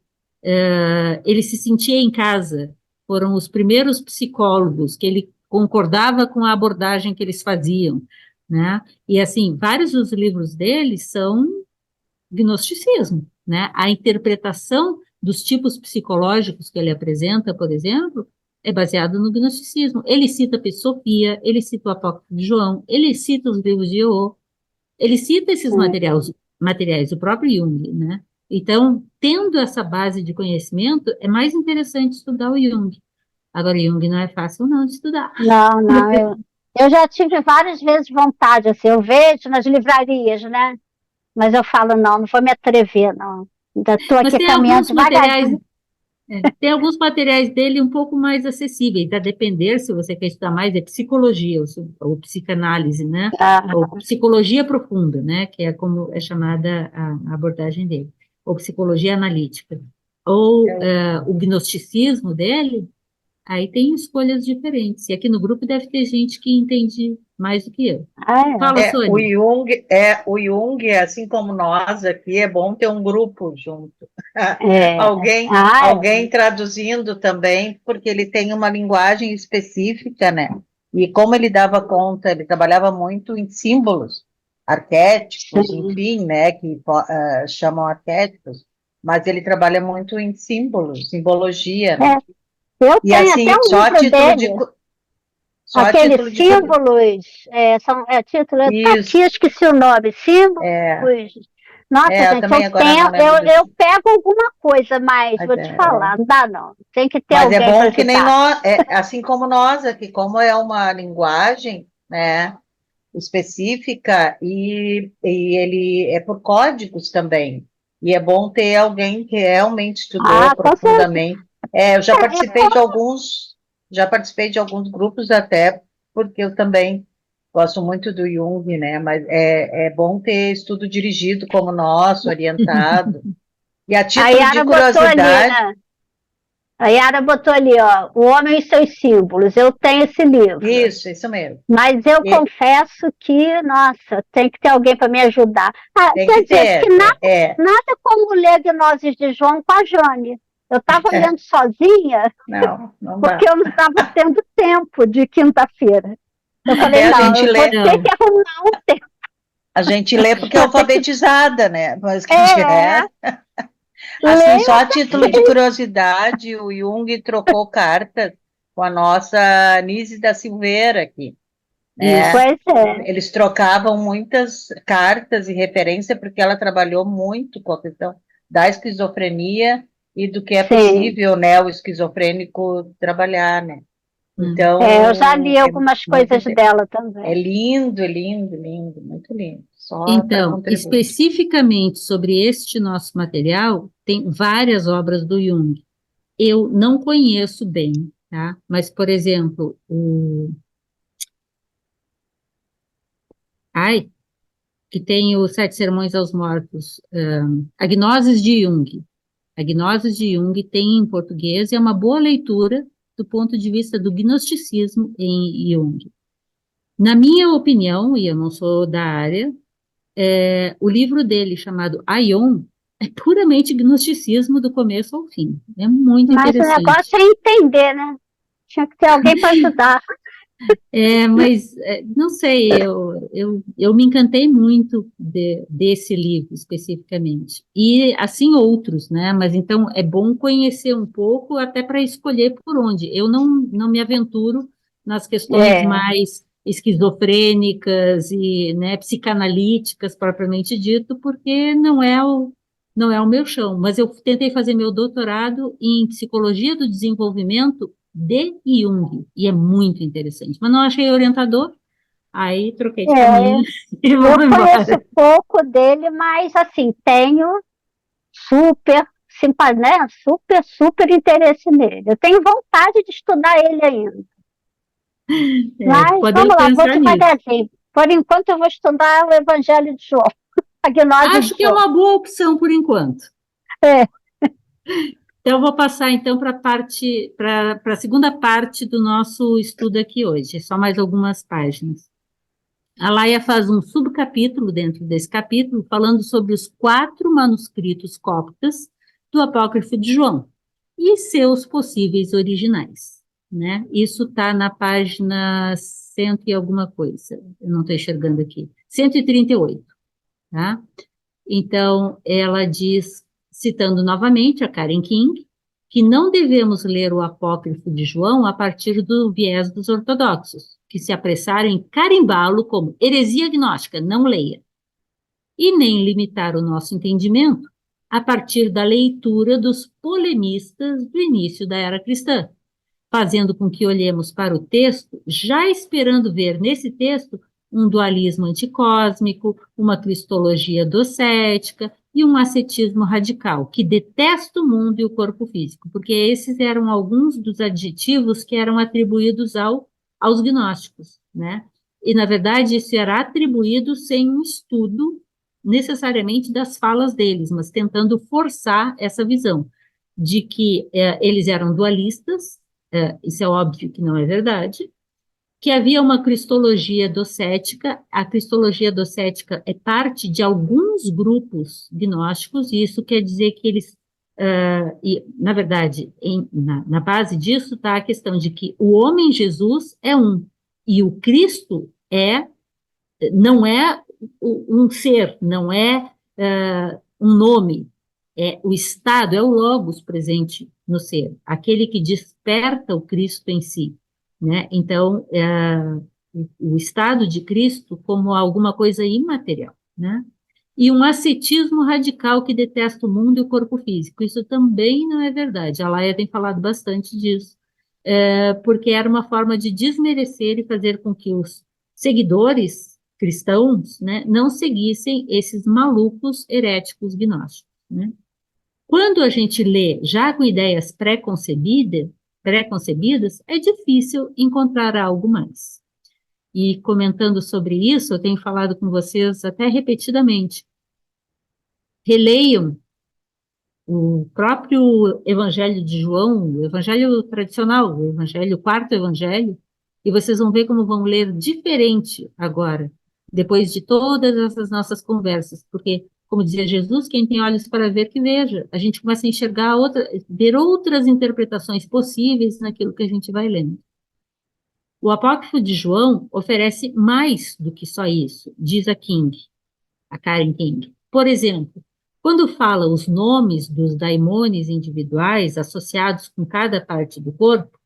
ele se sentia em casa, foram os primeiros psicólogos, que ele concordava com a abordagem que eles faziam, né? E, assim, vários dos livros dele são gnosticismo, né? A interpretação dos tipos psicológicos que ele apresenta, por exemplo, é baseado no gnosticismo. Ele cita a Sofia, ele cita o Apócrifo de João, ele cita os livros de Iô, ele cita esses Sim. materiais do próprio Jung, né? Então, tendo essa base de conhecimento, é mais interessante estudar o Jung. Agora, Jung não é fácil não de estudar. Não, não. Eu já tive várias vezes vontade, assim, eu vejo nas livrarias, né? Mas eu falo, não, não vou me atrever, não. Ainda estou Mas aqui tem caminhando alguns materiais. devagarzinho. Tem alguns materiais dele um pouco mais acessíveis, a depender, se você quer estudar mais, é psicologia, ou psicanálise, né? Ou Ah, psicologia profunda, né? Que é como é chamada a abordagem dele. Ou psicologia analítica. Ou o gnosticismo dele, aí tem escolhas diferentes. E aqui no grupo deve ter gente que entende mais do que eu. ah, Fala, Sônia. O Jung, assim como nós aqui, é bom ter um grupo junto. é. Alguém traduzindo também, porque ele tem uma linguagem específica, né? E como ele dava conta, ele trabalhava muito em símbolos, arquétipos, Sim. enfim, né? Que chamam arquétipos, mas ele trabalha muito em símbolos, simbologia, né? É. Eu E tenho até assim, um livro dele, só a aqueles título de símbolos, título, tá aqui, eu isso, esqueci o nome, símbolos. é, Nossa, eu gente, também agora não lembro eu desse. pego alguma coisa, mas Mas vou te falar, não dá não. Tem que ter mas é alguém para bom que nem ajudar. nós, assim como nós aqui, como é uma linguagem, né, específica e ele é por códigos também. E é bom ter alguém que realmente estudou Ah, com certeza. profundamente. Eu já participei de alguns grupos até, porque eu também gosto muito do Jung, né? Mas é bom ter estudo dirigido como o nosso, orientado. E a A título de Yara botou ali, curiosidade, né? A Yara botou ali, ó, O Homem e seus Símbolos. Eu tenho esse livro. isso mesmo. Mas eu E confesso que, nossa, tem que ter alguém para me ajudar. Ah, tem quer que dizer, acho que ter, nada como ler Gnoses de João com a Jane. Eu estava lendo sozinha não porque dá. eu não estava tendo tempo de quinta-feira. Eu falei, Até a não, gente eu vou lê, ter Então, que arrumar um tempo. a gente lê porque é Vou ter que alfabetizada, né? Mas que de é, resto, assim, ler. só a título de curiosidade, o Jung trocou cartas com a nossa Nise da Silveira aqui, né? isso. Pois é, Eles trocavam muitas cartas e referência porque ela trabalhou muito com a questão da esquizofrenia e do que é sim. possível, né, o esquizofrênico trabalhar, né? Hum. Eu já Então, li é algumas muito, coisas dela é também. lindo, lindo, lindo, muito lindo. Só para Então, contribuir. especificamente sobre este nosso material, tem várias obras do Jung. Eu não conheço bem, tá? Mas, por exemplo, ai, que tem os Sete Sermões aos Mortos, a Gnoses de Jung. A Gnose de Jung tem em português e é uma boa leitura do ponto de vista do gnosticismo em Jung. Na minha opinião, e eu não sou da área, o livro dele, chamado Aion, é puramente gnosticismo do começo ao fim. É muito Mas o interessante. negócio é entender, né? Tinha que ter alguém para ajudar. Mas, não sei, eu me encantei muito desse livro especificamente. E, assim, outros, né? Mas, então, é bom conhecer um pouco até para escolher por onde. Eu não me aventuro nas questões É, mais esquizofrênicas e, né, psicanalíticas, propriamente dito, porque não é o meu chão. Mas eu tentei fazer meu doutorado em psicologia do desenvolvimento de Jung, e é muito interessante. Mas não achei orientador, aí troquei de é, caminho e eu vou conheço embora. pouco dele, mas assim, tenho super né? Super interesse nele. Eu tenho vontade de estudar ele ainda. Mas Podemos vamos lá, vou pensar nisso. devagarzinho. Por enquanto, eu vou estudar o Evangelho de João, a gnose de Acho que é João. uma boa opção por enquanto. É, Então, eu vou passar então para a segunda parte do nosso estudo aqui hoje, só mais algumas páginas. A Laia faz um subcapítulo dentro desse capítulo, falando sobre os 4 manuscritos cóptas do Apócrifo de João e seus possíveis originais, né? Isso está na página 100 e alguma coisa, eu não estou enxergando aqui, 138, tá? Então, ela diz, citando novamente a Karen King, que não devemos ler o Apócrifo de João a partir do viés dos ortodoxos, que se apressaram em carimbá-lo como heresia gnóstica, não leia, e nem limitar o nosso entendimento a partir da leitura dos polemistas do início da era cristã, fazendo com que olhemos para o texto, já esperando ver nesse texto um dualismo anticósmico, uma cristologia docética e um ascetismo radical, que detesta o mundo e o corpo físico, porque esses eram alguns dos adjetivos que eram atribuídos aos gnósticos, né? E, na verdade, isso era atribuído sem um estudo necessariamente das falas deles, mas tentando forçar essa visão de que eles eram dualistas, isso é óbvio que não é verdade, que havia uma cristologia docética, a cristologia docética é parte de alguns grupos gnósticos, e isso quer dizer que eles, e, na verdade, na base disso está a questão de que o homem Jesus é um, e o Cristo não é um ser, não é um nome, é o estado, é o logos presente no ser, aquele que desperta o Cristo em si, né? Então, o estado de Cristo como alguma coisa imaterial, né? E um ascetismo radical que detesta o mundo e o corpo físico. Isso também não é verdade. A Laia tem falado bastante disso, porque era uma forma de desmerecer e fazer com que os seguidores cristãos, né, não seguissem esses malucos heréticos gnósticos, né? Quando a gente lê já com ideias pré-concebidas, é difícil encontrar algo mais. E comentando sobre isso, eu tenho falado com vocês até repetidamente. Releiam o próprio Evangelho de João, o Evangelho tradicional, o Evangelho, o quarto Evangelho, e vocês vão ver como vão ler diferente agora, depois de todas essas nossas conversas, porque, como dizia Jesus, quem tem olhos para ver, que veja. A gente começa a enxergar ver outras interpretações possíveis naquilo que a gente vai lendo. O Apócrifo de João oferece mais do que só isso, diz a Karen King. Por exemplo, quando fala os nomes dos daimones individuais associados com cada parte do corpo,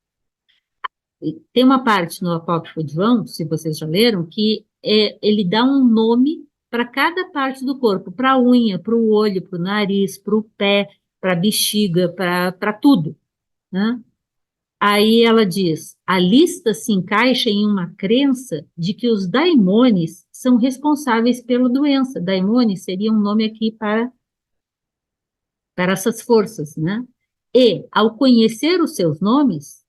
tem uma parte no Apócrifo de João, se vocês já leram, que ele dá um nome para cada parte do corpo, para a unha, para o olho, para o nariz, para o pé, para a bexiga, para tudo, né? Aí ela diz: a lista se encaixa em uma crença de que os daimones são responsáveis pela doença. Daimone seria um nome aqui para essas forças, né? E, ao conhecer os seus nomes,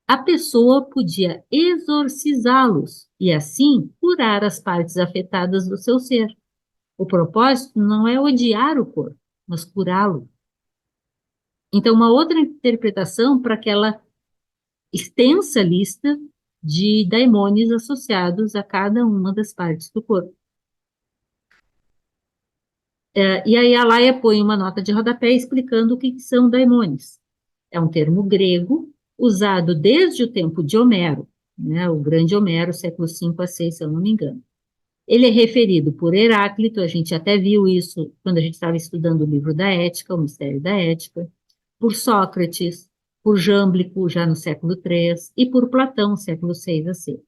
a pessoa podia exorcizá-los e, assim, curar as partes afetadas do seu ser. O propósito não é odiar o corpo, mas curá-lo. Então, uma outra interpretação para aquela extensa lista de daimones associados a cada uma das partes do corpo. E aí a Laia põe uma nota de rodapé explicando o que são daimones. É um termo grego usado desde o tempo de Homero, né, o grande Homero, século V a VI, se eu não me engano. Ele é referido por Heráclito, a gente até viu isso quando a gente estava estudando o livro da Ética, o Mistério da Ética, por Sócrates, por Jâmblico, já no século III, e por Platão, século VI a C.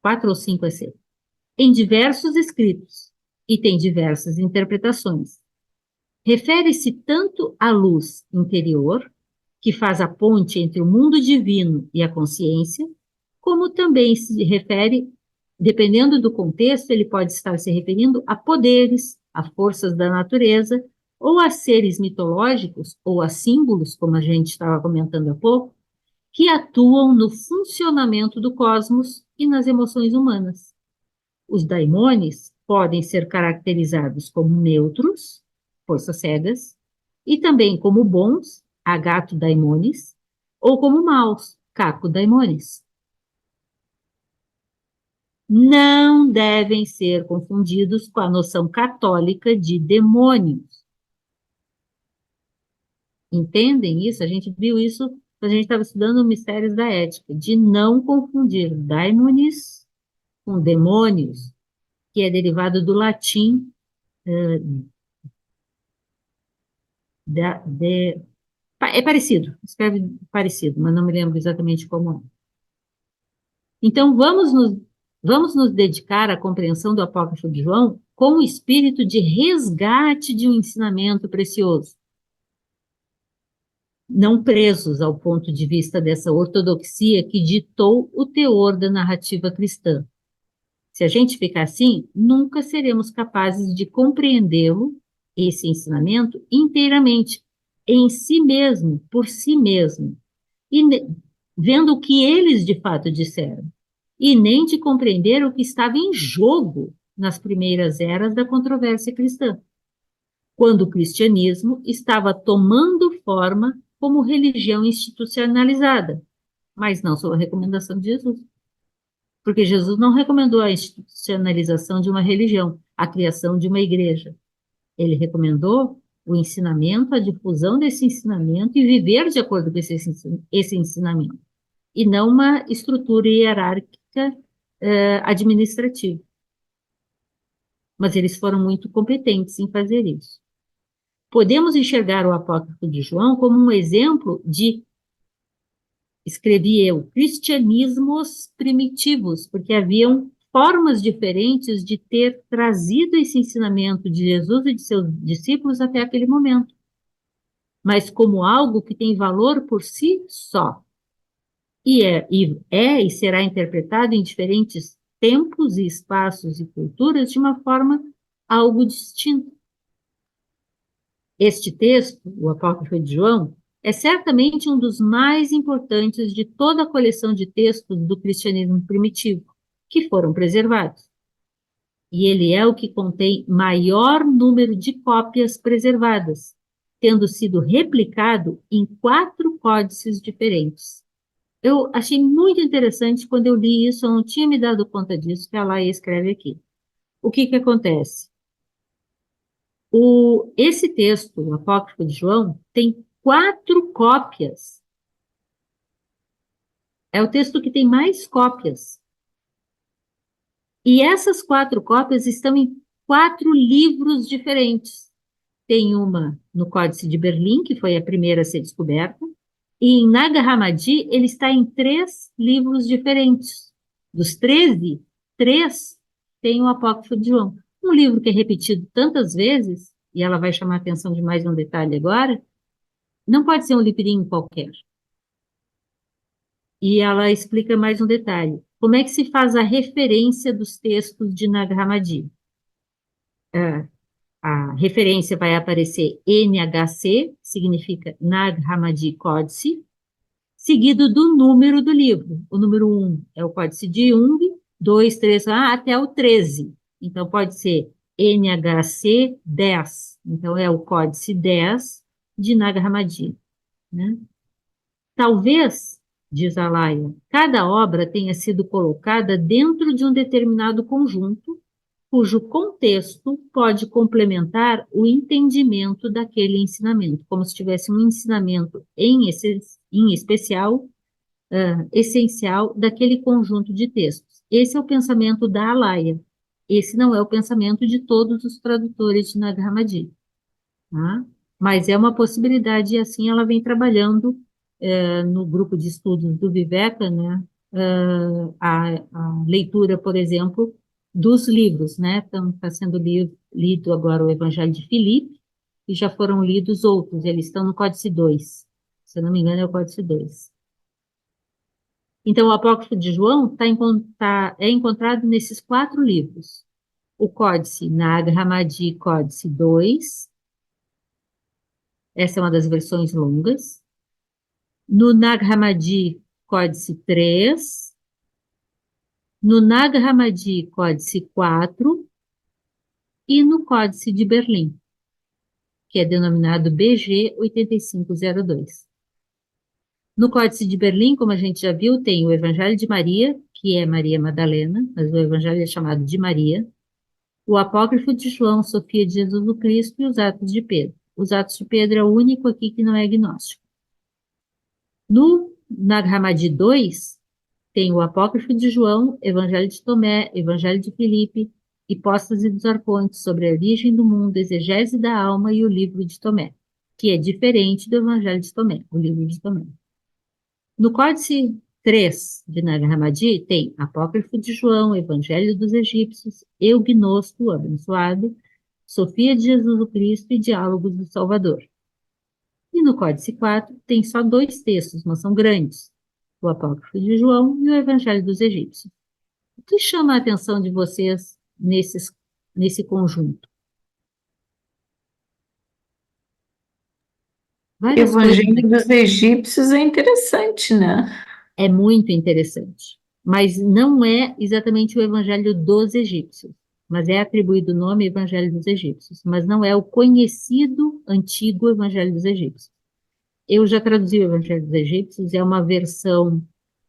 4 ou 5 a C. Em diversos escritos, e tem diversas interpretações. Refere-se tanto à luz interior, que faz a ponte entre o mundo divino e a consciência, como também se refere, dependendo do contexto, ele pode estar se referindo a poderes, a forças da natureza, ou a seres mitológicos, ou a símbolos, como a gente estava comentando há pouco, que atuam no funcionamento do cosmos e nas emoções humanas. Os daimones podem ser caracterizados como neutros, forças cegas, e também como bons, agato daimones, ou como maus, caco daimones. Não devem ser confundidos com a noção católica de demônios. Entendem isso? A gente viu isso quando a gente estava estudando Mistérios da Ética, de não confundir daimones com demônios, que é derivado do latim é parecido, escreve parecido, mas não me lembro exatamente como é. Então, vamos nos dedicar à compreensão do Apócrifo de João com o espírito de resgate de um ensinamento precioso, não presos ao ponto de vista dessa ortodoxia que ditou o teor da narrativa cristã. Se a gente ficar assim, nunca seremos capazes de compreendê-lo, esse ensinamento, inteiramente, em si mesmo, por si mesmo, e vendo o que eles de fato disseram, e nem de compreender o que estava em jogo nas primeiras eras da controvérsia cristã, quando o cristianismo estava tomando forma como religião institucionalizada, mas não sob a recomendação de Jesus. Porque Jesus não recomendou a institucionalização de uma religião, a criação de uma igreja. Ele recomendou o ensinamento, a difusão desse ensinamento e viver de acordo com esse ensinamento, e não uma estrutura hierárquica administrativa. Mas eles foram muito competentes em fazer isso. Podemos enxergar o Apócrifo de João como um exemplo de, escrevi eu, cristianismos primitivos, porque haviam formas diferentes de ter trazido esse ensinamento de Jesus e de seus discípulos até aquele momento, mas como algo que tem valor por si só, e será interpretado em diferentes tempos e espaços e culturas de uma forma algo distinta. Este texto, o Apócrifo de João, é certamente um dos mais importantes de toda a coleção de textos do cristianismo primitivo, que foram preservados. E ele é o que contém maior número de cópias preservadas, tendo sido replicado em 4 códices diferentes. Eu achei muito interessante quando eu li isso, eu não tinha me dado conta disso, que a Laia escreve aqui. O que acontece? Esse texto, o Apócrifo de João, tem 4 cópias. É o texto que tem mais cópias. E essas 4 cópias estão em 4 livros diferentes. Tem uma no Códice de Berlim, que foi a primeira a ser descoberta, e em Nag Hammadi ele está em 3 livros diferentes. Dos 13, 3 tem o Apócrifo de João. Um livro que é repetido tantas vezes, e ela vai chamar a atenção de mais um detalhe agora, não pode ser um livrinho qualquer. E ela explica mais um detalhe. Como é que se faz a referência dos textos de Nag Hammadi? A referência vai aparecer NHC, significa Nag Hammadi Códice, seguido do número do livro. O número 1 é o Códice de Jung, 2, 3, até o 13. Então, pode ser NHC 10. Então, é o Códice 10 de Nag Hammadi, né? Talvez, diz Alaya, cada obra tenha sido colocada dentro de um determinado conjunto, cujo contexto pode complementar o entendimento daquele ensinamento, como se tivesse um ensinamento em especial, essencial daquele conjunto de textos. Esse é o pensamento da Alaya. Esse não é o pensamento de todos os tradutores de Nag Hammadi, tá? Mas é uma possibilidade, e assim ela vem trabalhando no grupo de estudos do Viveka, né, a leitura, por exemplo, dos livros, né? Então, está sendo lido agora o Evangelho de Filipe, e já foram lidos outros, eles estão no Códice 2, se eu não me engano é o Códice 2. Então, o Apócrifo de João é encontrado nesses 4 livros. O Códice Nag Hammadi, Códice 2, essa é uma das versões longas. No Nag Hammadi, Códice 3. No Nag Hammadi, Códice 4. E no Códice de Berlim, que é denominado BG 8502. No Códice de Berlim, como a gente já viu, tem o Evangelho de Maria, que é Maria Madalena, mas o Evangelho é chamado de Maria, o Apócrifo de João, Sofia de Jesus o Cristo e os Atos de Pedro. Os Atos de Pedro é o único aqui que não é agnóstico. No Nag Hammadi 2, tem o Apócrifo de João, Evangelho de Tomé, Evangelho de Filipe, Hipóstase dos Arcontes, sobre a origem do mundo, exegese da alma e o livro de Tomé, que é diferente do Evangelho de Tomé, o livro de Tomé. No Códice 3 de Nag Hammadi tem Apócrifo de João, Evangelho dos Egípcios, Eugnosto, abençoado, Sofia de Jesus o Cristo e Diálogos do Salvador. E no Códice 4 tem só 2 textos, mas são grandes, o Apócrifo de João e o Evangelho dos Egípcios. O que chama a atenção de vocês nesse conjunto? Várias Evangelho coisas. dos Egípcios é interessante, né? É muito interessante, mas não é exatamente o Evangelho dos Egípcios, mas é atribuído o nome Evangelho dos Egípcios, mas não é o conhecido antigo Evangelho dos Egípcios. Eu já traduzi o Evangelho dos Egípcios, é uma versão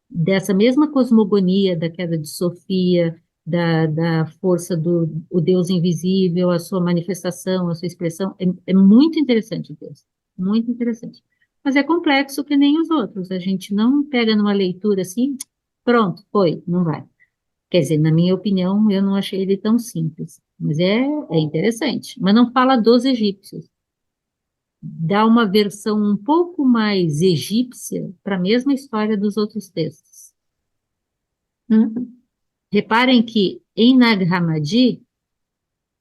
dessa mesma cosmogonia da queda de Sofia, da força do o Deus invisível, a sua manifestação, a sua expressão. É muito interessante o texto, muito interessante. Mas é complexo que nem os outros. A gente não pega numa leitura assim, pronto, foi, não vai. Quer dizer, na minha opinião, eu não achei ele tão simples. Mas é interessante. Mas não fala dos egípcios. Dá uma versão um pouco mais egípcia para a mesma história dos outros textos. Reparem que em Nag Hammadi,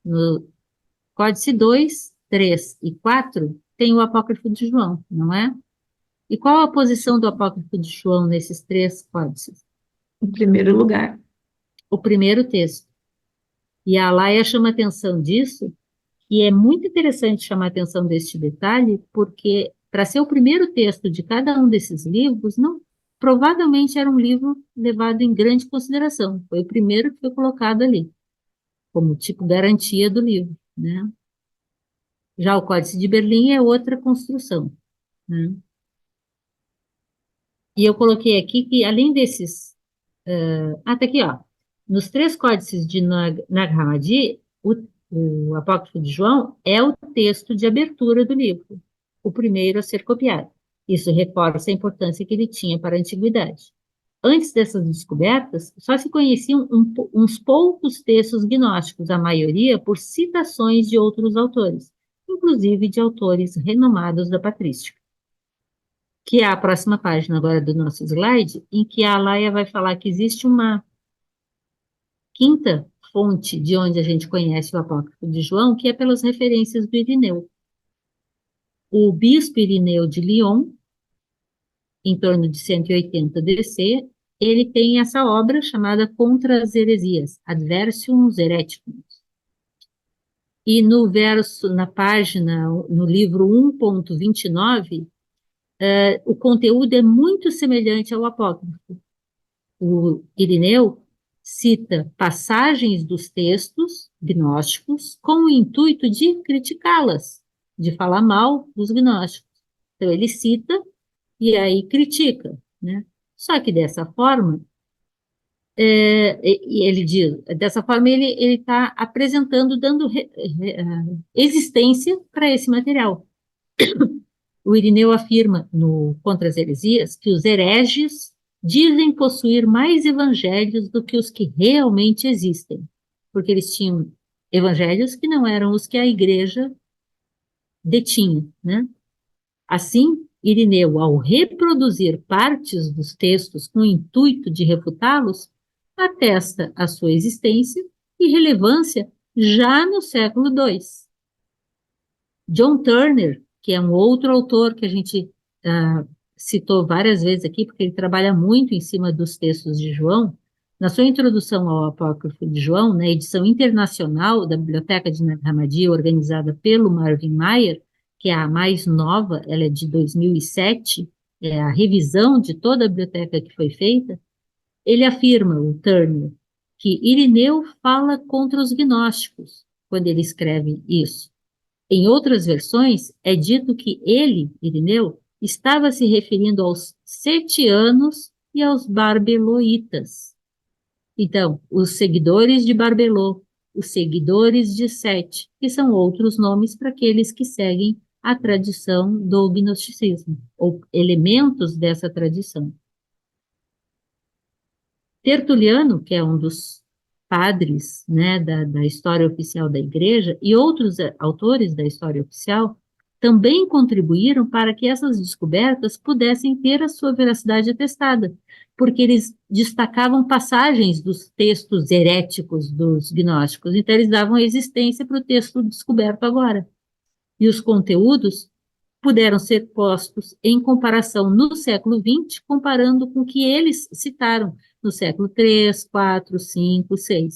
no Códice 2, 3 e 4, tem o Apócrifo de João, não é? E qual a posição do Apócrifo de João nesses 3 códices? Em primeiro lugar. O primeiro texto. E a Alaya chama atenção disso, e é muito interessante chamar atenção deste detalhe, porque para ser o primeiro texto de cada um desses livros, não, provavelmente era um livro levado em grande consideração. Foi o primeiro que foi colocado ali, como tipo garantia do livro, né? Já o Códice de Berlim é outra construção, né? E eu coloquei aqui que, além desses... tá aqui, ó. Nos 3 códices de Nag Hammadi, o Apócrifo de João é o texto de abertura do livro, o primeiro a ser copiado. Isso reforça a importância que ele tinha para a antiguidade. Antes dessas descobertas, só se conheciam uns poucos textos gnósticos, a maioria por citações de outros autores, inclusive de autores renomados da patrística. Que é a próxima página agora do nosso slide, em que a Alaya vai falar que existe uma quinta fonte de onde a gente conhece o Apócrifo de João, que é pelas referências do Irineu. O bispo Irineu de Lyon, em torno de 180 DC, ele tem essa obra chamada Contra as Heresias, Adversium Hereticum. E no verso, na página, no livro 1.29, o conteúdo é muito semelhante ao Apócrifo. O Irineu cita passagens dos textos gnósticos com o intuito de criticá-las, de falar mal dos gnósticos. Então, ele cita e aí critica, né? Só que dessa forma, e ele diz, dessa forma ele está apresentando, dando existência para esse material. O Irineu afirma no Contra as Heresias que os hereges dizem possuir mais evangelhos do que os que realmente existem, porque eles tinham evangelhos que não eram os que a igreja detinha, né? Assim, Irineu, ao reproduzir partes dos textos com o intuito de refutá-los, atesta a sua existência e relevância já no século II. John Turner, que é um outro autor que a gente citou várias vezes aqui, porque ele trabalha muito em cima dos textos de João, na sua introdução ao Apócrifo de João, na edição internacional da Biblioteca de Nag Hammadi, organizada pelo Marvin Maier, que é a mais nova, ela é de 2007, é a revisão de toda a biblioteca que foi feita, ele afirma, o Turner, que Irineu fala contra os gnósticos, quando ele escreve isso. Em outras versões, é dito que ele, Irineu, estava se referindo aos setianos e aos barbeloitas. Então, os seguidores de Barbelô, os seguidores de Sete, que são outros nomes para aqueles que seguem a tradição do gnosticismo, ou elementos dessa tradição. Tertuliano, que é um dos padres, né, da história oficial da Igreja, e outros autores da história oficial, também contribuíram para que essas descobertas pudessem ter a sua veracidade atestada, porque eles destacavam passagens dos textos heréticos dos gnósticos, então eles davam existência para o texto descoberto agora. E os conteúdos puderam ser postos em comparação no século XX, comparando com o que eles citaram no século III, IV, V, VI.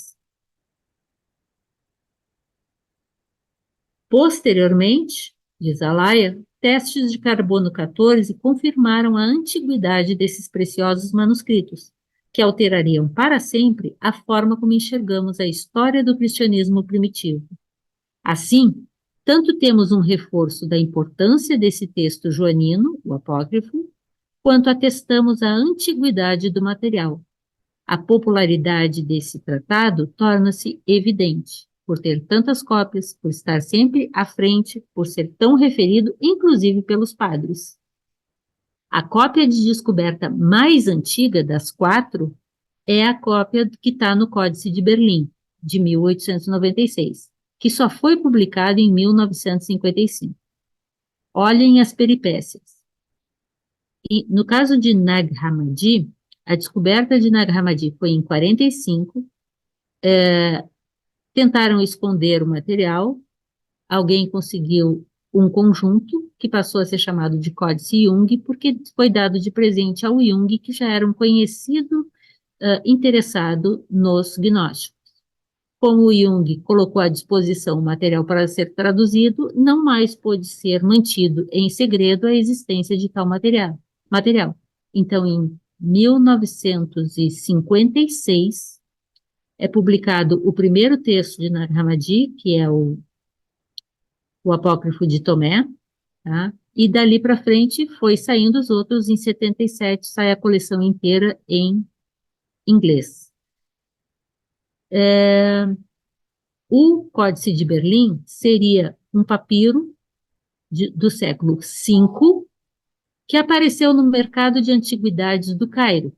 Posteriormente, diz Alaia, testes de carbono 14 confirmaram a antiguidade desses preciosos manuscritos, que alterariam para sempre a forma como enxergamos a história do cristianismo primitivo. Assim, tanto temos um reforço da importância desse texto joanino, o apócrifo, quanto atestamos a antiguidade do material. A popularidade desse tratado torna-se evidente, por ter tantas cópias, por estar sempre à frente, por ser tão referido, inclusive pelos padres. A cópia de descoberta mais antiga das 4 é a cópia que está no Códice de Berlim, de 1896, que só foi publicado em 1955. Olhem as peripécias. E, no caso de Nag Hammadi, a descoberta de Nag Hammadi foi em 45, tentaram esconder o material, alguém conseguiu um conjunto que passou a ser chamado de Códice Jung, porque foi dado de presente ao Jung, que já era um conhecido interessado nos gnósticos. Como o Jung colocou à disposição o material para ser traduzido, não mais pôde ser mantido em segredo a existência de tal material. Então, em 1956, é publicado o primeiro texto de Nag Hammadi, que é o Apócrifo de Tomé, tá? E dali para frente foi saindo os outros. Em 77 sai a coleção inteira em inglês. O Códice de Berlim seria um papiro do século V que apareceu no mercado de antiguidades do Cairo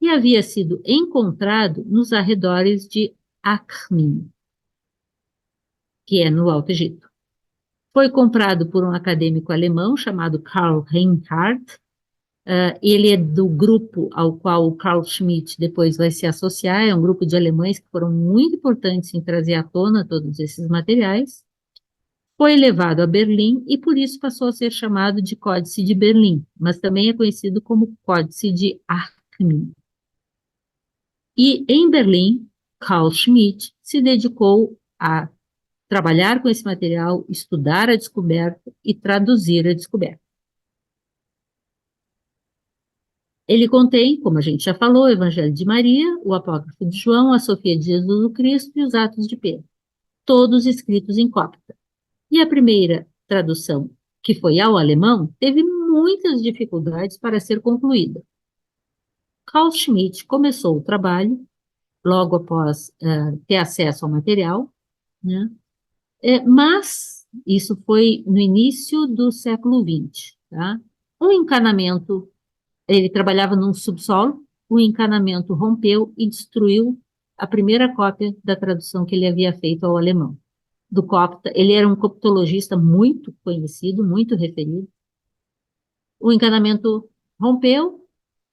e havia sido encontrado nos arredores de Akhmin, que é no Alto Egito. Foi comprado por um acadêmico alemão chamado Karl Reinhardt. Ele é do grupo ao qual o Carl Schmitt depois vai se associar, é um grupo de alemães que foram muito importantes em trazer à tona todos esses materiais. Foi levado a Berlim e por isso passou a ser chamado de Códice de Berlim, mas também é conhecido como Códice de Akhmin. E em Berlim, Carl Schmitt se dedicou a trabalhar com esse material, estudar a descoberta e traduzir a descoberta. Ele contém, como a gente já falou, o Evangelho de Maria, o Apócrifo de João, a Sofia de Jesus o Cristo e os Atos de Pedro, todos escritos em cópita. E a primeira tradução, que foi ao alemão, teve muitas dificuldades para ser concluída. Carl Schmitt começou o trabalho, logo após ter acesso ao material, né? Mas isso foi no início do século XX, tá? Um encanamento, ele trabalhava num subsolo, o encanamento rompeu e destruiu a primeira cópia da tradução que ele havia feito ao alemão, do copta. Ele era um coptologista muito conhecido, muito referido. O encanamento rompeu,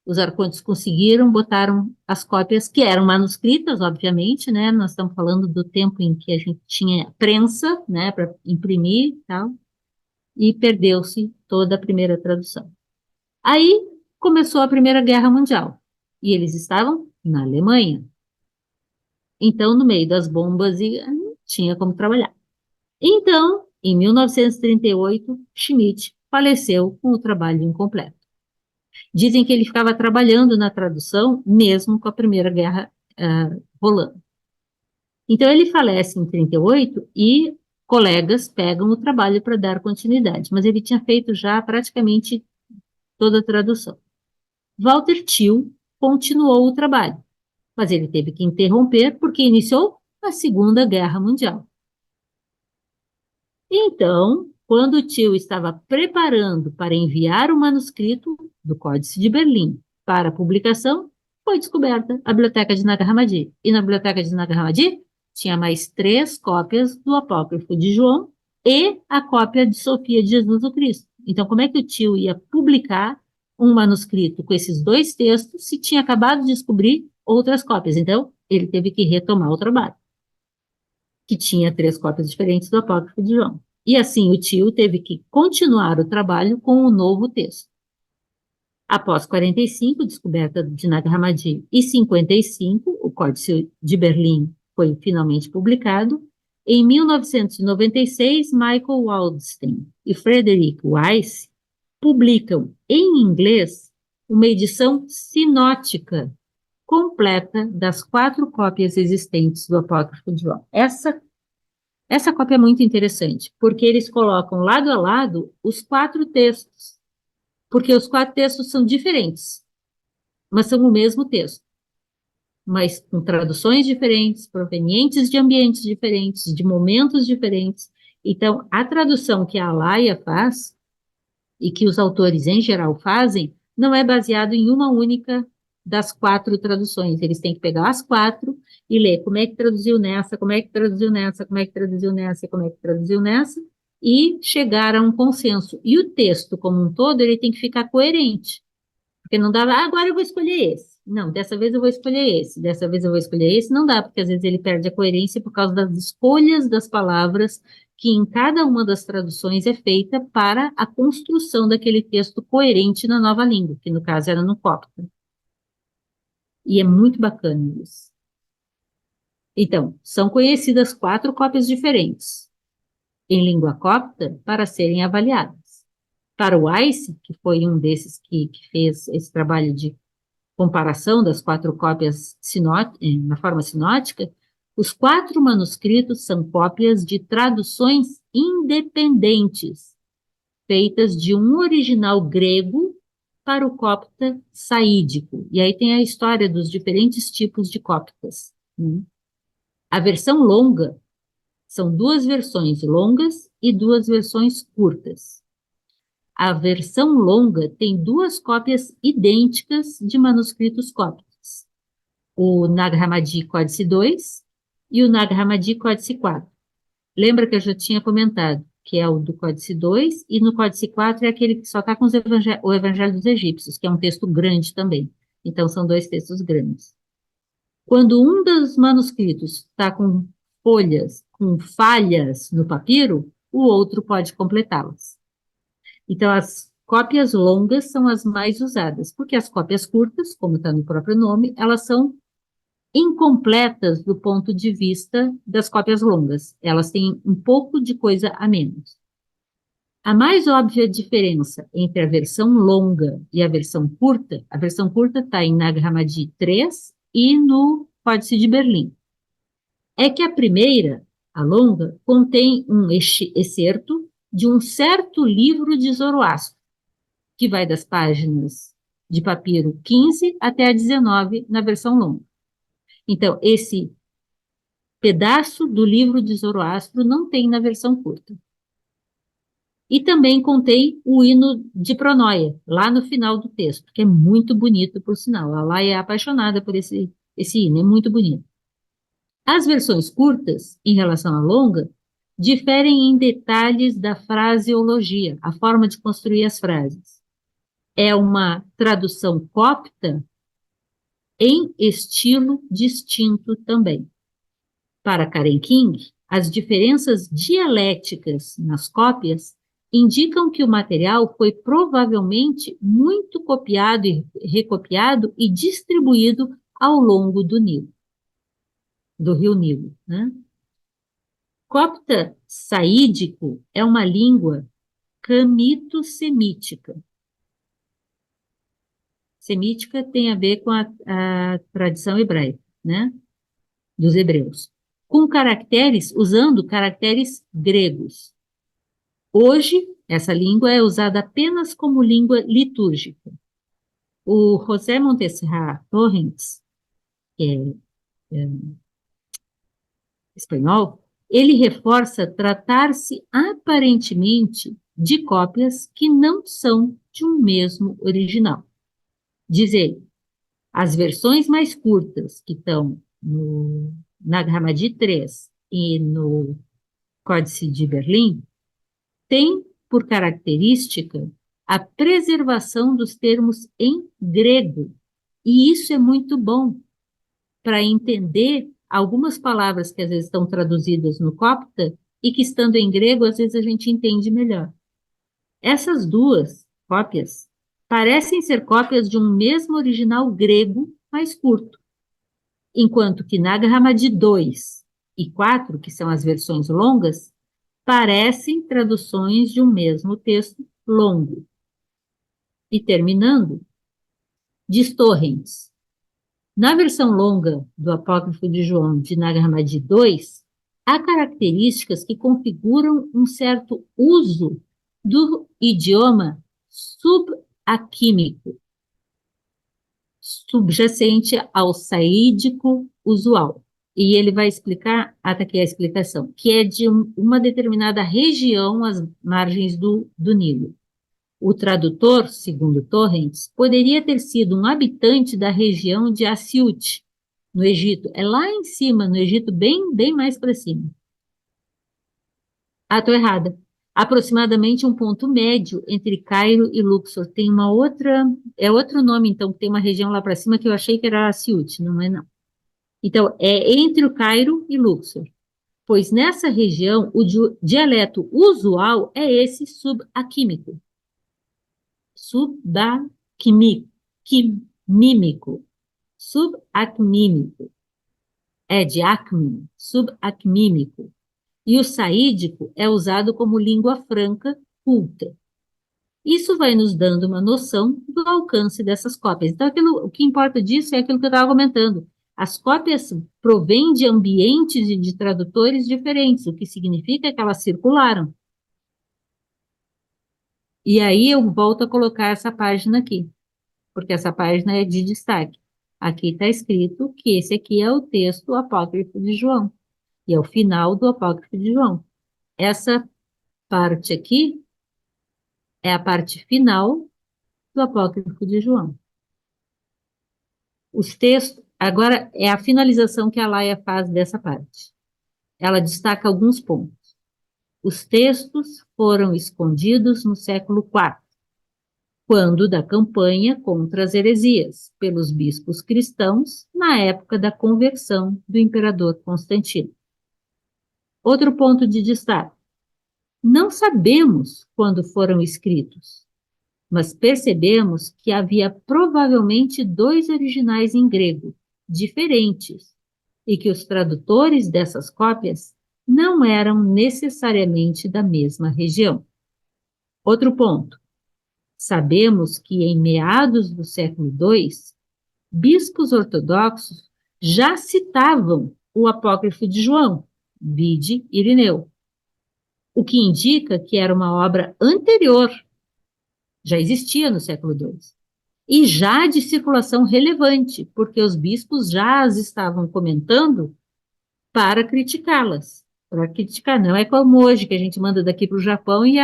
os arcontes conseguiram, botaram as cópias, que eram manuscritas, obviamente, né? Nós estamos falando do tempo em que a gente tinha prensa, né, para imprimir e tal, e perdeu-se toda a primeira tradução. Aí começou a Primeira Guerra Mundial, e eles estavam na Alemanha. Então, no meio das bombas, não tinha como trabalhar. Então, em 1938, Schmitt faleceu com o trabalho incompleto. Dizem que ele ficava trabalhando na tradução, mesmo com a Primeira Guerra rolando. Então, ele falece em 38 e colegas pegam o trabalho para dar continuidade, mas ele tinha feito já praticamente toda a tradução. Walter Thiel continuou o trabalho, mas ele teve que interromper porque iniciou a Segunda Guerra Mundial. Então, quando Thiel estava preparando para enviar o manuscrito do Códice de Berlim para publicação, foi descoberta a Biblioteca de Nag Hammadi. E na Biblioteca de Nag Hammadi tinha mais 3 cópias do Apócrifo de João e a cópia de Sofia de Jesus o Cristo. Então, como é que o Thiel ia publicar um manuscrito com esses 2 textos se tinha acabado de descobrir outras cópias? Então, ele teve que retomar o trabalho, que tinha 3 cópias diferentes do Apócrifo de João. E assim, o Thiel teve que continuar o trabalho com o novo texto. Após 45, descoberta de Nag Hammadi, e 55, o Códice de Berlim foi finalmente publicado. Em 1996, Michael Waldstein e Frederick Weiss publicam em inglês uma edição sinótica completa das 4 cópias existentes do Apócrifo de João. Essa cópia é muito interessante, porque eles colocam lado a lado os 4 textos, porque os 4 textos são diferentes, mas são o mesmo texto, mas com traduções diferentes, provenientes de ambientes diferentes, de momentos diferentes. Então, a tradução que a Alaia faz, e que os autores em geral fazem, não é baseado em uma única das 4 traduções. Eles têm que pegar as 4 e ler como é que traduziu nessa, como é que traduziu nessa, como é que traduziu nessa, como é que traduziu nessa, e chegar a um consenso. E o texto como um todo, ele tem que ficar coerente. Porque não dá, agora eu vou escolher esse. Não, dessa vez eu vou escolher esse, dessa vez eu vou escolher esse. Não dá, porque às vezes ele perde a coerência por causa das escolhas das palavras que em cada uma das traduções é feita para a construção daquele texto coerente na nova língua, que no caso era no copta. E é muito bacana isso. Então, são conhecidas 4 cópias diferentes em língua copta para serem avaliadas. Para o Weiss, que foi um desses que fez esse trabalho de comparação das 4 cópias na forma sinótica, os 4 manuscritos são cópias de traduções independentes, feitas de um original grego para o copta saídico. E aí tem a história dos diferentes tipos de coptas. A versão longa são 2 versões longas e 2 versões curtas. A versão longa tem 2 cópias idênticas de manuscritos cópticos, o Nag Hammadi Códice 2 e o Nag Hammadi Códice 4. Lembra que eu já tinha comentado que é o do Códice 2, e no Códice 4 é aquele que só está com o Evangelho dos Egípcios, que é um texto grande também. Então, são 2 textos grandes. Quando um dos manuscritos está com folhas, com falhas no papiro, o outro pode completá-las. Então, as cópias longas são as mais usadas, porque as cópias curtas, como está no próprio nome, elas são incompletas do ponto de vista das cópias longas. Elas têm um pouco de coisa a menos. A mais óbvia diferença entre a versão longa e a versão curta está em Nag Hammadi 3 e no Códice de Berlim, é que a primeira, a longa, contém um excerto de um certo livro de Zoroastro, que vai das páginas de papiro 15 até a 19 na versão longa. Então, esse pedaço do livro de Zoroastro não tem na versão curta. E também contém o hino de Pronóia, lá no final do texto, que é muito bonito, por sinal. A Laia é apaixonada por esse hino, é muito bonito. As versões curtas, em relação à longa, diferem em detalhes da fraseologia, a forma de construir as frases. É uma tradução copta em estilo distinto também. Para Karen King, as diferenças dialéticas nas cópias indicam que o material foi provavelmente muito copiado e recopiado e distribuído ao longo do Nilo, do rio Nilo, né? Copta saídico é uma língua camito-semítica. Semítica tem a ver com a tradição hebraica, né? Dos hebreus. Com caracteres, usando caracteres gregos. Hoje, essa língua é usada apenas como língua litúrgica. O José Montserrat Torrents, que é espanhol, ele reforça tratar-se aparentemente de cópias que não são de um mesmo original. Diz ele, as versões mais curtas, que estão no Nag Hammadi 3 e no Códice de Berlim, têm por característica a preservação dos termos em grego. E isso é muito bom para entender algumas palavras que às vezes estão traduzidas no copta e que, estando em grego, às vezes a gente entende melhor. Essas duas cópias parecem ser cópias de um mesmo original grego mais curto, enquanto que Nag Hammadi 2 e 4, que são as versões longas, parecem traduções de um mesmo texto longo. E terminando, diz Torrents, na versão longa do Apócrifo de João de Nag Hammadi 2, há características que configuram um certo uso do idioma subaquímico, subjacente ao saídico usual. E ele vai explicar, até aqui a explicação, que é de uma determinada região às margens do Nilo. O tradutor, segundo Torrents, poderia ter sido um habitante da região de Assiut, no Egito. É lá em cima, no Egito, bem mais para cima. Ah, estou errada. Aproximadamente um ponto médio entre Cairo e Luxor. Tem uma outra, é outro nome, então, que tem uma região lá para cima que eu achei que era Assiut, não é não. Então, é entre o Cairo e Luxor, pois nessa região o dialeto usual é esse subaquímico. Subacmímico, é de acme, subacmímico, e o saídico é usado como língua franca culta. Isso vai nos dando uma noção do alcance dessas cópias. Então, o que importa disso é aquilo que eu estava comentando. As cópias provêm de ambientes e de tradutores diferentes, o que significa que elas circularam. E aí eu volto a colocar essa página aqui, porque essa página é de destaque. Aqui está escrito que esse aqui é o texto apócrifo de João, e é o final do apócrifo de João. Essa parte aqui é a parte final do apócrifo de João. Os textos, agora é a finalização que a Laia faz dessa parte. Ela destaca alguns pontos. Os textos foram escondidos no século IV, quando da campanha contra as heresias, pelos bispos cristãos, na época da conversão do imperador Constantino. Outro ponto de destaque. Não sabemos quando foram escritos, mas percebemos que havia provavelmente 2 originais em grego, diferentes, e que os tradutores dessas cópias não eram necessariamente da mesma região. Outro ponto. Sabemos que em meados do século II, bispos ortodoxos já citavam o apócrifo de João, vide Irineu, o que indica que era uma obra anterior, já existia no século II, e já de circulação relevante, porque os bispos já as estavam comentando para criticá-las. Para criticar, não é como hoje, que a gente manda daqui para o Japão e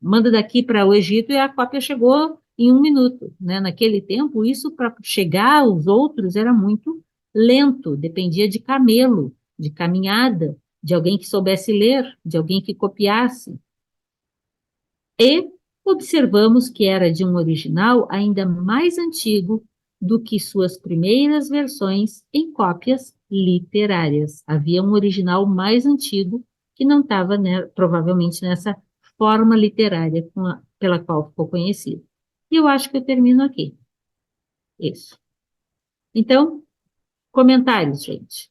manda daqui para o Egito e a cópia chegou em 1 minuto, né? Naquele tempo, isso para chegar aos outros era muito lento, dependia de camelo, de caminhada, de alguém que soubesse ler, de alguém que copiasse. E observamos que era de um original ainda mais antigo do que suas primeiras versões em cópias literárias. Havia um original mais antigo que não estava, né, provavelmente nessa forma literária pela qual ficou conhecido. E eu acho que eu termino aqui. Isso. Então, comentários, gente.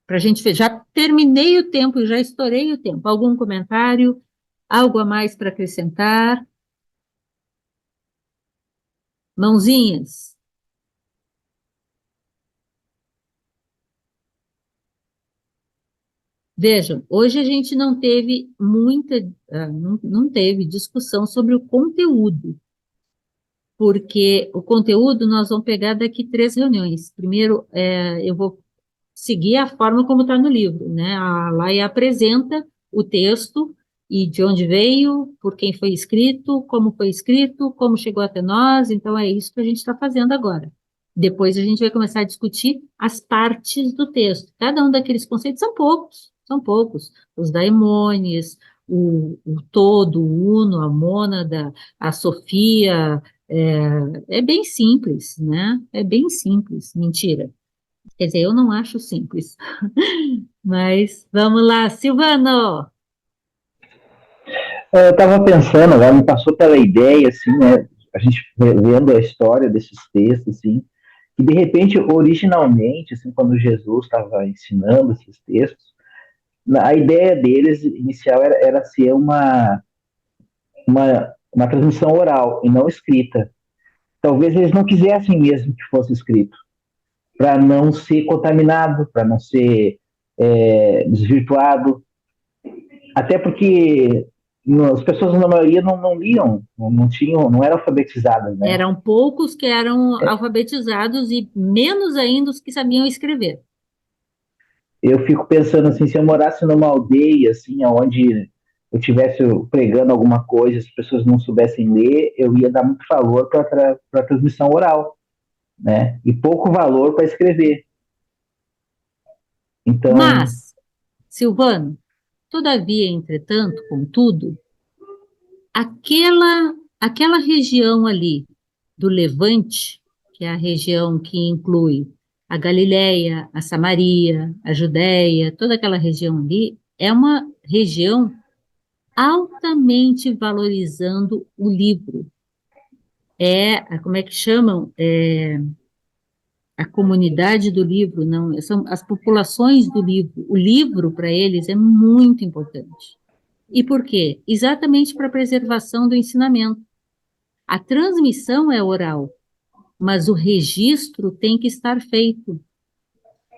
Para a gente ver, já terminei o tempo, já estourei o tempo. Algum comentário? Algo a mais para acrescentar? Mãozinhas. Vejam, hoje a gente não teve não teve discussão sobre o conteúdo, porque o conteúdo nós vamos pegar daqui 3 reuniões. Primeiro, eu vou seguir a forma como está no livro, né? A Laia apresenta o texto e de onde veio, por quem foi escrito, como chegou até nós, então é isso que a gente está fazendo agora. Depois a gente vai começar a discutir as partes do texto. Cada um daqueles conceitos são poucos. Os daimônios, o todo, o uno, a mônada, a Sofia, é bem simples, né? É bem simples, mentira. Quer dizer, eu não acho simples. Mas vamos lá, Silvano! Eu estava pensando, agora me passou pela ideia, assim, né, a gente vendo a história desses textos, assim, que de repente, originalmente, assim, quando Jesus estava ensinando esses textos, a ideia deles inicial era ser uma transmissão oral e não escrita. Talvez eles não quisessem mesmo que fosse escrito, para não ser contaminado, para não ser desvirtuado, até porque as pessoas na maioria não liam, não eram alfabetizadas, né? Eram poucos que eram alfabetizados e menos ainda os que sabiam escrever. Eu fico pensando assim, se eu morasse numa aldeia, assim, onde eu estivesse pregando alguma coisa, as pessoas não soubessem ler, eu ia dar muito valor para a transmissão oral, né? E pouco valor para escrever. Então, Mas, Silvano, todavia, entretanto, contudo, aquela região ali do Levante, que é a região que inclui a Galileia, a Samaria, a Judéia, toda aquela região ali, é uma região altamente valorizando o livro. Como é que chamam? A comunidade do livro, não, são as populações do livro. O livro, para eles, é muito importante. E por quê? Exatamente para a preservação do ensinamento. A transmissão é oral, mas o registro tem que estar feito.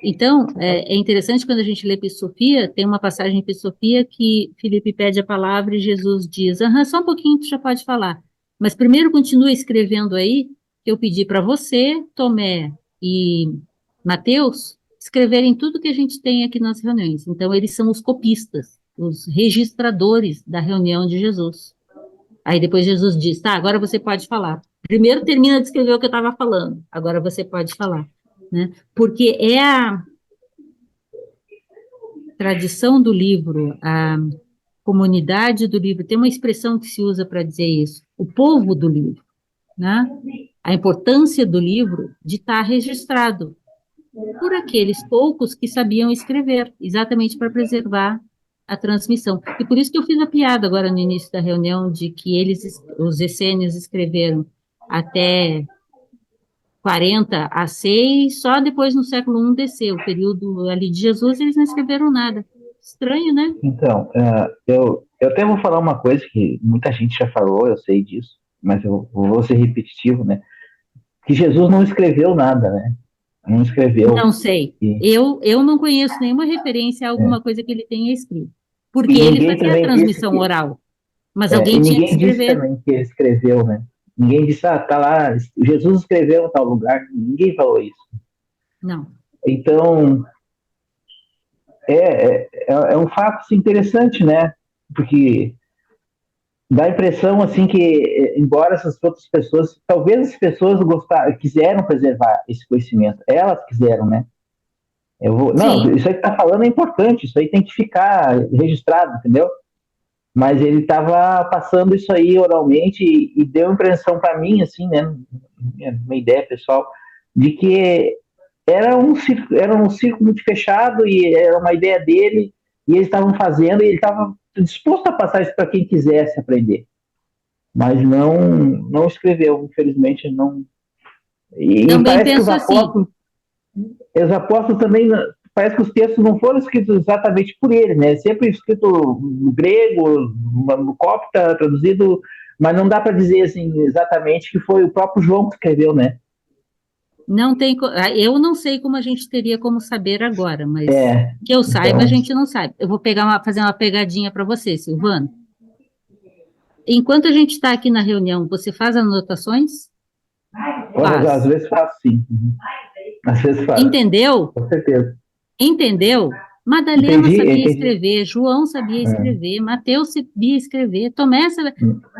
Então, é interessante quando a gente lê Episofia, tem uma passagem em Episofia que Filipe pede a palavra e Jesus diz, só um pouquinho tu já pode falar, mas primeiro continua escrevendo aí, que eu pedi para você, Tomé e Mateus, escreverem tudo que a gente tem aqui nas reuniões. Então, eles são os copistas, os registradores da reunião de Jesus. Aí depois Jesus diz, tá, agora você pode falar. Primeiro termina de escrever o que eu estava falando, agora você pode falar. Né? Porque é a tradição do livro, a comunidade do livro, tem uma expressão que se usa para dizer isso, o povo do livro, né? A importância do livro de estar registrado por aqueles poucos que sabiam escrever, exatamente para preservar a transmissão. E por isso que eu fiz a piada agora no início da reunião de que os essênios escreveram até 40 a 6, só depois no século I desceu, o período ali de Jesus, eles não escreveram nada. Estranho, né? então Eu até vou falar uma coisa que muita gente já falou, eu sei disso, mas eu vou ser repetitivo, né? Que Jesus não escreveu nada, né? Não escreveu. Não sei. E, Eu não conheço nenhuma referência a alguma é, coisa que ele tenha escrito. e Porque ele ninguém fazia a também disse transmissão que. oral, mas E alguém tinha que ninguém disse escrever. também que ele escreveu, né? Ninguém disse, tá lá, Jesus escreveu em tal lugar. Ninguém falou isso. Não. Então, é um fato assim, interessante, né? Porque dá a impressão assim que, embora essas outras pessoas, talvez as pessoas quiseram preservar esse conhecimento, elas quiseram, né? Não, Sim. isso aí que tá falando é importante, isso aí tem que ficar registrado, entendeu? Mas ele estava passando isso aí oralmente e deu a impressão para mim, assim, né? Uma ideia pessoal, de que era um círculo muito fechado e era uma ideia dele e eles estavam fazendo e ele estava disposto a passar isso para quem quisesse aprender, mas não escreveu, infelizmente não. E Também parece que penso assim. os apóstolos também, parece que os textos não foram escritos exatamente por ele, né? Sempre escrito no grego, no copta, traduzido, mas não dá para dizer assim exatamente que foi o próprio João que escreveu, né? Não tem, eu não sei como a gente teria como saber agora, mas É, que eu saiba, a então, gente não sabe. Eu vou fazer uma pegadinha para você, Silvano. Enquanto a gente está aqui na reunião, você faz anotações? às Faz. vezes faço sim, às vezes faço, Entendeu? com certeza. Entendeu? Madalena Entendi, sabia entendi. escrever, João sabia É. escrever, Mateus sabia escrever, Tomé sabia...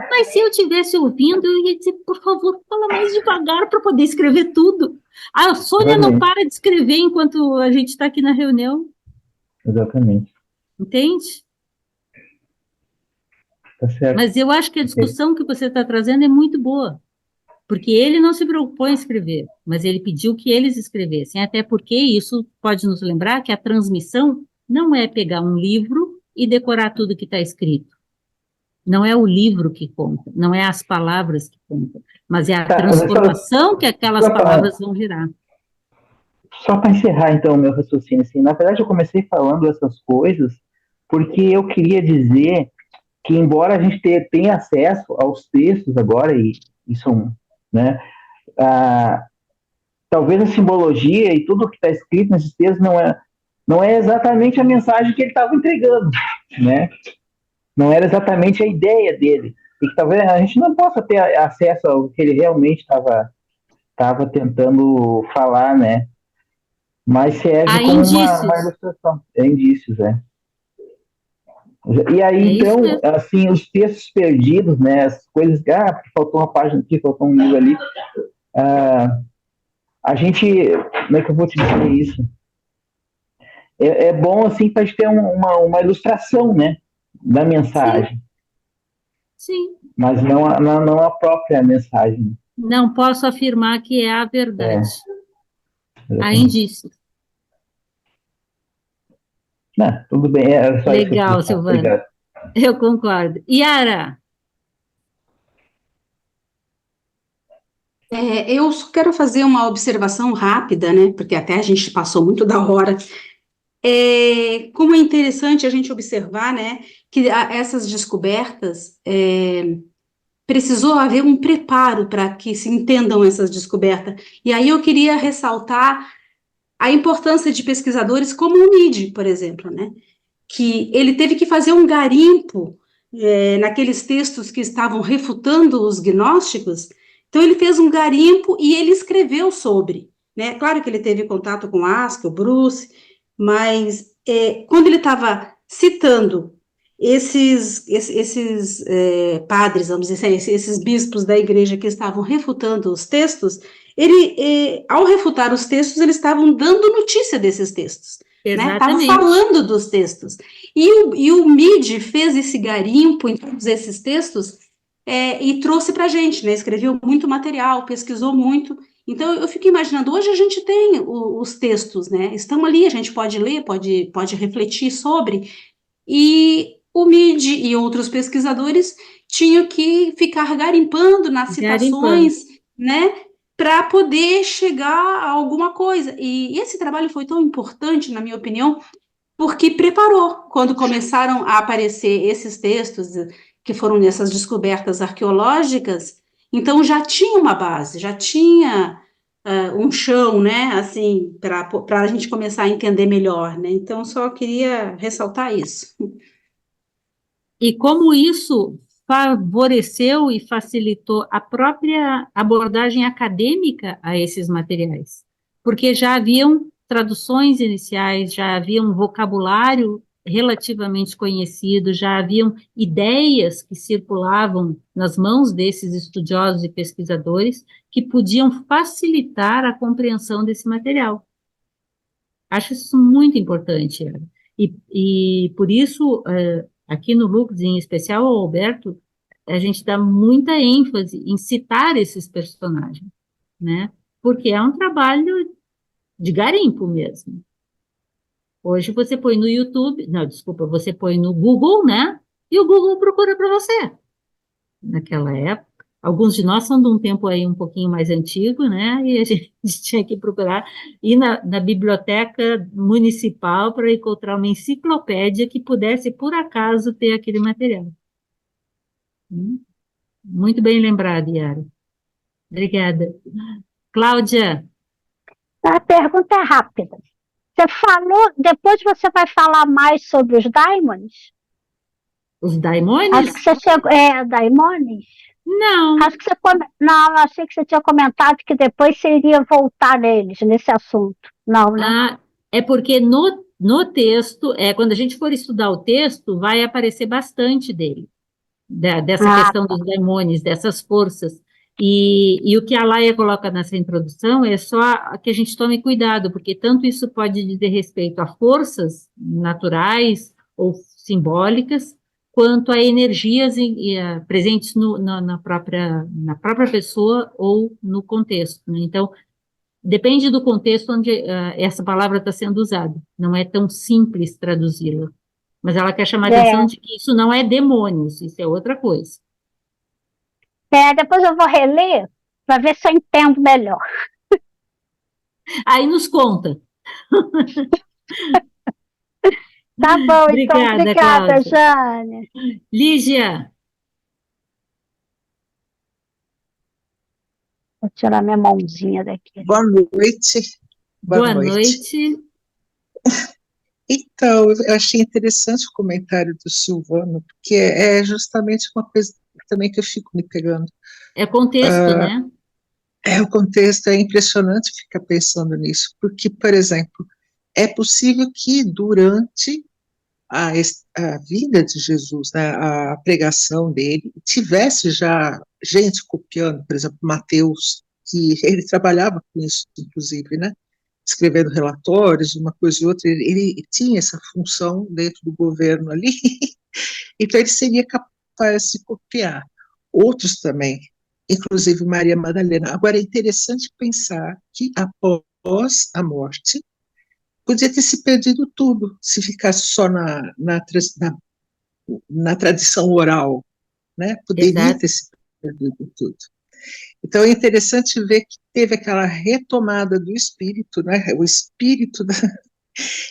Mas se eu tivesse ouvindo, eu ia dizer, por favor, fala mais devagar para poder escrever tudo. A Sônia não Exatamente, para de escrever enquanto a gente está aqui na reunião, exatamente. entende? Tá certo. Mas eu acho que a discussão que você está trazendo é muito boa, porque ele não se preocupou em escrever, mas ele pediu que eles escrevessem, até porque isso pode nos lembrar que a transmissão não é pegar um livro e decorar tudo que está escrito. Não é o livro que conta, não é as palavras que contam, mas é a Tá, transformação que aquelas palavras vão gerar. só para encerrar então o meu raciocínio, assim, na verdade eu comecei falando essas coisas porque eu queria dizer que embora a gente tenha acesso aos textos agora e são, né, ah, talvez a simbologia e tudo que está escrito nesses textos não é exatamente a mensagem que ele estava entregando, né? Não era exatamente a ideia dele e que talvez a gente não possa ter acesso ao que ele realmente estava tentando falar, né? Mas serve Há como uma indícios, ilustração, é indícios, né? E aí, é isso então, mesmo. assim, os textos perdidos, né, as coisas, faltou uma página aqui, faltou um livro ali, a gente, como é que eu vou te dizer isso? É bom, assim, para a gente ter uma ilustração, né, da Sim, mensagem, sim. mas não a própria mensagem. Não posso afirmar que é a É, verdade. Há exatamente. indícios. Não, tudo bem, era só isso que eu queria Legal, falar. Silvana. Obrigado. Eu concordo. Yara, Eu só quero fazer uma observação rápida, né? Porque até a gente passou muito da hora. Como é interessante a gente observar, né? Que essas descobertas precisou haver um preparo para que se entendam essas descobertas. E aí eu queria ressaltar a importância de pesquisadores como o Meade, por exemplo, né? Que ele teve que fazer um garimpo naqueles textos que estavam refutando os gnósticos. Então ele fez um garimpo e ele escreveu sobre, né? Claro que ele teve contato com Haskell, Bruce, mas quando ele estava citando esses padres, vamos dizer assim, esses bispos da igreja que estavam refutando os textos, ao refutar os textos, eles estavam dando notícia desses textos, né? Estavam exatamente. falando dos textos. E o Meade fez esse garimpo em todos esses textos e trouxe para a gente, né? Escreveu muito material, pesquisou muito. Então, eu fico imaginando, hoje a gente tem os textos, né? Estão ali, a gente pode ler, pode refletir sobre, e o Meade e outros pesquisadores tinham que ficar garimpando nas Garimpando. citações, né? Para poder chegar a alguma coisa. E esse trabalho foi tão importante, na minha opinião, porque preparou. Quando começaram a aparecer esses textos que foram nessas descobertas arqueológicas, então já tinha uma base, já tinha um chão, né, assim, para a gente começar a entender melhor, né? Então, só queria ressaltar isso. E como isso favoreceu e facilitou a própria abordagem acadêmica a esses materiais, porque já haviam traduções iniciais, já havia um vocabulário relativamente conhecido, já haviam ideias que circulavam nas mãos desses estudiosos e pesquisadores que podiam facilitar a compreensão desse material. Acho isso muito importante, Ana. E por isso, aqui no Lux, em especial ao Alberto, a gente dá muita ênfase em citar esses personagens, né? Porque é um trabalho de garimpo mesmo. Hoje você põe no YouTube, não, desculpa, você põe no Google, né? E o Google procura para você. Naquela época, alguns de nós são de um tempo aí um pouquinho mais antigo, né? E a gente tinha que procurar ir na biblioteca municipal para encontrar uma enciclopédia que pudesse, por acaso, ter aquele material. Muito bem lembrado, Yara. Obrigada. Cláudia, A pergunta é rápida. Você falou, depois você vai falar mais sobre os daimons? os Acho daimones? que você chegou. Daimons? Não. Acho que você. Não, achei que você tinha comentado que depois você iria voltar neles, nesse assunto. Não, né? É porque no texto, quando a gente for estudar o texto, vai aparecer bastante dele, dessa questão dos daimones, dessas forças. E o que a Laia coloca nessa introdução é só que a gente tome cuidado, porque tanto isso pode dizer respeito a forças naturais ou simbólicas, quanto a energias presentes na própria pessoa ou no contexto, né? Então, depende do contexto onde essa palavra está sendo usada. Não é tão simples traduzi-la. Mas ela quer chamar a atenção de que isso não é demônios, isso é outra coisa. Depois eu vou reler para ver se eu entendo melhor. Aí nos conta. Tá bom, então. Obrigada, Obrigada, Cláudia. Jane. Lígia, Vou tirar minha mãozinha daqui. Boa noite. boa noite. Então, eu achei interessante o comentário do Silvano, porque é justamente uma coisa também que eu fico me pegando. É contexto, né? O contexto é impressionante ficar pensando nisso, porque, por exemplo, é possível que durante a vida de Jesus, né, a pregação dele, tivesse já gente copiando, por exemplo, Mateus, que ele trabalhava com isso, inclusive, né? Escrevendo relatórios, uma coisa e outra, ele tinha essa função dentro do governo ali, então ele seria capaz de copiar. Outros também, inclusive Maria Madalena. Agora, é interessante pensar que após a morte, podia ter se perdido tudo, se ficasse só na tradição oral, né? Poderia Exato. ter se perdido tudo. Então é interessante ver que teve aquela retomada do espírito, né? O espírito,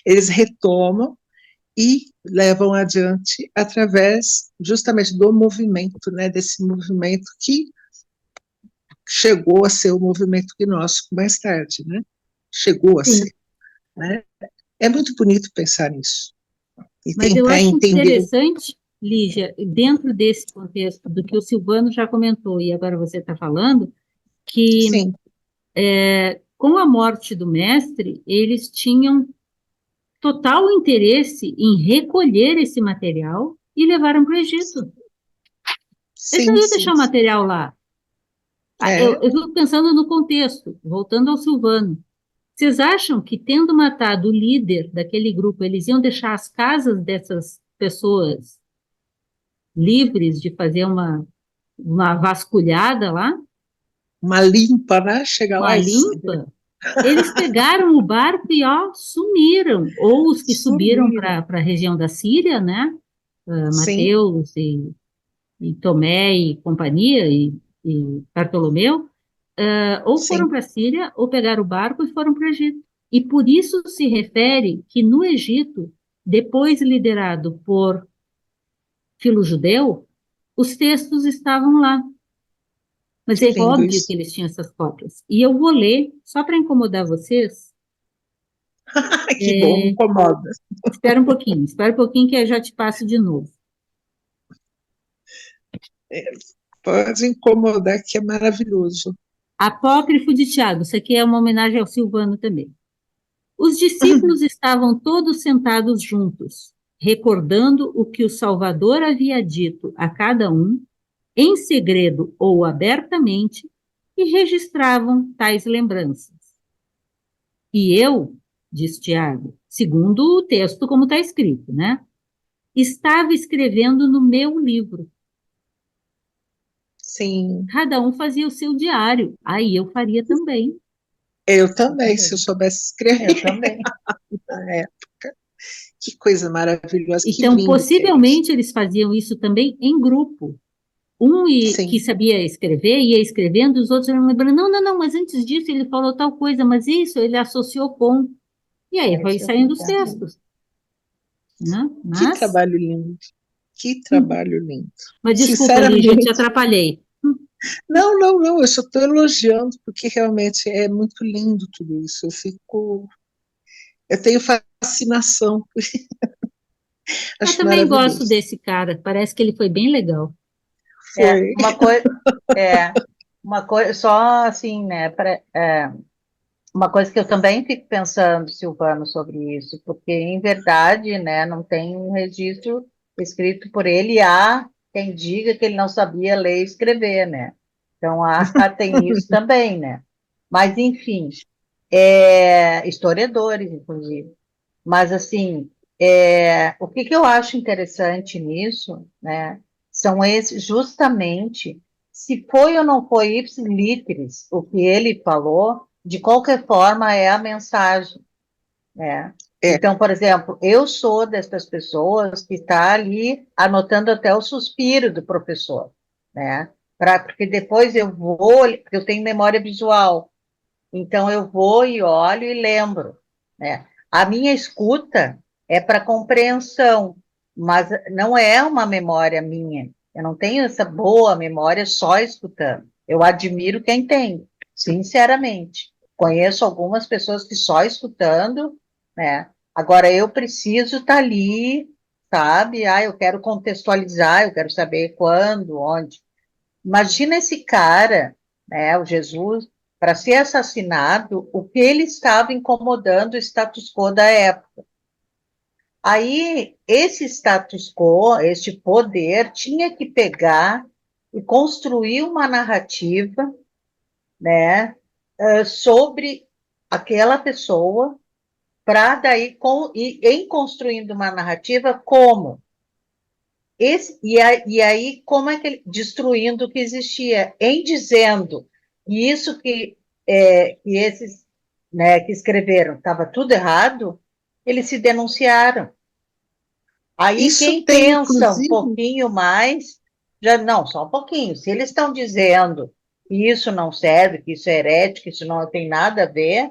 eles retomam e levam adiante através justamente do movimento, né? Desse movimento que chegou a ser o movimento gnóstico mais tarde, né? Chegou a Sim. ser, né? É muito bonito pensar nisso e Mas eu tentar acho entender. interessante, Lígia, dentro desse contexto do que o Silvano já comentou e agora você está falando, que Sim, com a morte do mestre, eles tinham total interesse em recolher esse material e levaram para o Egito. Eles não sim, iam sim. deixar o material lá. Eu fico pensando no contexto, voltando ao Silvano. Vocês acham que, tendo matado o líder daquele grupo, eles iam deixar as casas dessas pessoas livres de fazer uma vasculhada lá, Uma limpa, né? Chega uma lá e limpa? Eles pegaram o barco e, sumiram. Ou os que subiram sumiram. para a região da Síria, né? Sim, Mateus e Tomé e companhia, e Bartolomeu, ou foram sim, para a Síria, ou pegaram o barco e foram para o Egito. E por isso se refere que no Egito depois liderado por filo-judeu, os textos estavam lá. Mas Que é lindo óbvio isso. que eles tinham essas cópias. E eu vou ler, só para incomodar vocês, Que bom, me incomoda. espera um pouquinho que eu já te passo de novo. Pode incomodar, que é maravilhoso. Apócrifo de Tiago, isso aqui é uma homenagem ao Silvano também. Os discípulos estavam todos sentados juntos, recordando o que o Salvador havia dito a cada um, em segredo ou abertamente, e registravam tais lembranças. E eu, diz Tiago, segundo o texto como está escrito, né? Estava escrevendo no meu livro. Sim, Cada um fazia o seu diário. Aí eu faria também. eu também, se eu soubesse escrever Eu também. na época. Que coisa maravilhosa, que Então, lindo que é isso. possivelmente, eles faziam isso também em grupo. Que Sim, sabia escrever, ia escrevendo, os outros iam lembrando, não, mas antes disso ele falou tal coisa, mas isso ele associou com. E aí É foi isso que eu saindo os pensei. textos, né? que trabalho lindo. Que trabalho lindo. Mas desculpa, Lígia, eu te Sinceramente, atrapalhei. não, eu só estou elogiando, porque realmente é muito lindo tudo isso. Eu tenho fascinação, Eu acho também gosto maravilhoso. desse cara, parece que ele foi bem legal. É, Foi. uma coisa, só assim, né, uma coisa que eu também fico pensando, Silvano, sobre isso, porque, em verdade, né, não tem um registro escrito por ele, e há quem diga que ele não sabia ler e escrever, né? Então, tem isso também, né? Mas, enfim, historiadores, inclusive. Mas, assim, o que eu acho interessante nisso, né, são esses, justamente, se foi ou não foi ipsis literis o que ele falou, de qualquer forma é a mensagem, né? É, Então, por exemplo, eu sou dessas pessoas que está ali anotando até o suspiro do professor, né? Porque depois porque eu tenho memória visual, então, eu vou e olho e lembro, né? A minha escuta é para compreensão, mas não é uma memória minha. Eu não tenho essa boa memória só escutando. Eu admiro quem tem, sinceramente. Conheço algumas pessoas que só escutando, né? Agora, eu preciso estar ali, sabe? Eu quero contextualizar, eu quero saber quando, onde. Imagina esse cara, né, o Jesus, para ser assassinado, o que ele estava incomodando o status quo da época. Aí, esse status quo, este poder, tinha que pegar e construir uma narrativa, né, sobre aquela pessoa, para daí, e em construindo uma narrativa, como? E aí, como é que ele, destruindo o que existia, em dizendo, e isso que esses, né, que escreveram estava tudo errado, eles se denunciaram. Aí isso quem tem, pensa um inclusive, pouquinho mais, já não, só um pouquinho, se eles estão dizendo que isso não serve, que isso é herético, que isso não tem nada a ver,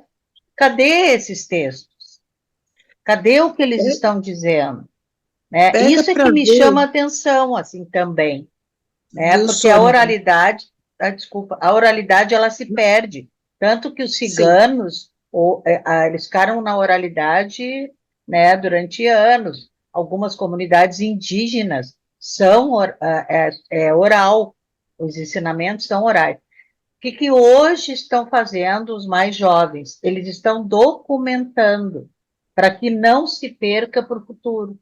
cadê esses textos? Cadê o que eles estão dizendo? Né? pega Isso é para que me ver, chama a atenção, assim, também, né? viu, Porque a Sônia? oralidade, a oralidade ela se perde, tanto que os Sim, ciganos, eles ficaram na oralidade, né, durante anos. Algumas comunidades indígenas são oral, os ensinamentos são orais. O que hoje estão fazendo os mais jovens? Eles estão documentando para que não se perca para o futuro.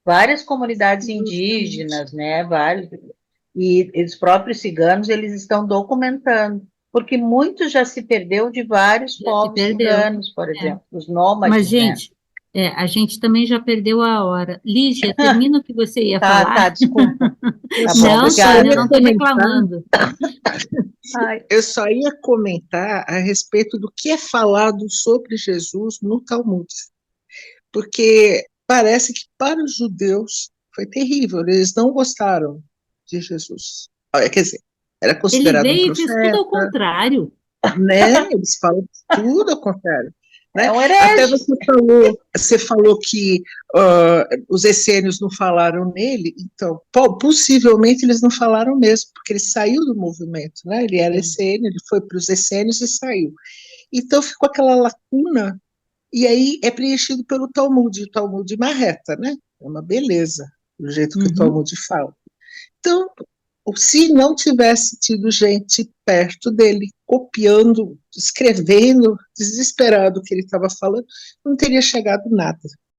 Várias comunidades justamente. indígenas, né, e os próprios ciganos, eles estão documentando, porque muito já se perdeu de vários Já se povos perdeu. ciganos, por É. exemplo, os Mas, nômades, né? gente, a gente também já perdeu a hora. Lígia, termina o que você ia Tá, falar. desculpa. Eu, Tá só- bom, eu Não, só Sônia, eu ia não obrigada. estou comentar, reclamando. Ai, eu só ia comentar a respeito do que é falado sobre Jesus no Talmud, porque parece que para os judeus foi terrível, eles não gostaram de Jesus. Quer dizer, era Ele considerado um veio e fez tudo ao profeta, contrário. né? Eles falam tudo ao contrário. né? É um Até herege. você falou que os essênios não falaram nele, então, possivelmente eles não falaram mesmo, porque ele saiu do movimento, né? Ele era essênio, ele foi para os essênios e saiu. Então ficou aquela lacuna, e aí é preenchido pelo Talmud, o Talmud marreta, né? É uma beleza, do jeito que o Talmud fala. Então, se não tivesse tido gente perto dele, copiando, escrevendo, desesperado o que ele estava falando, não teria chegado nada.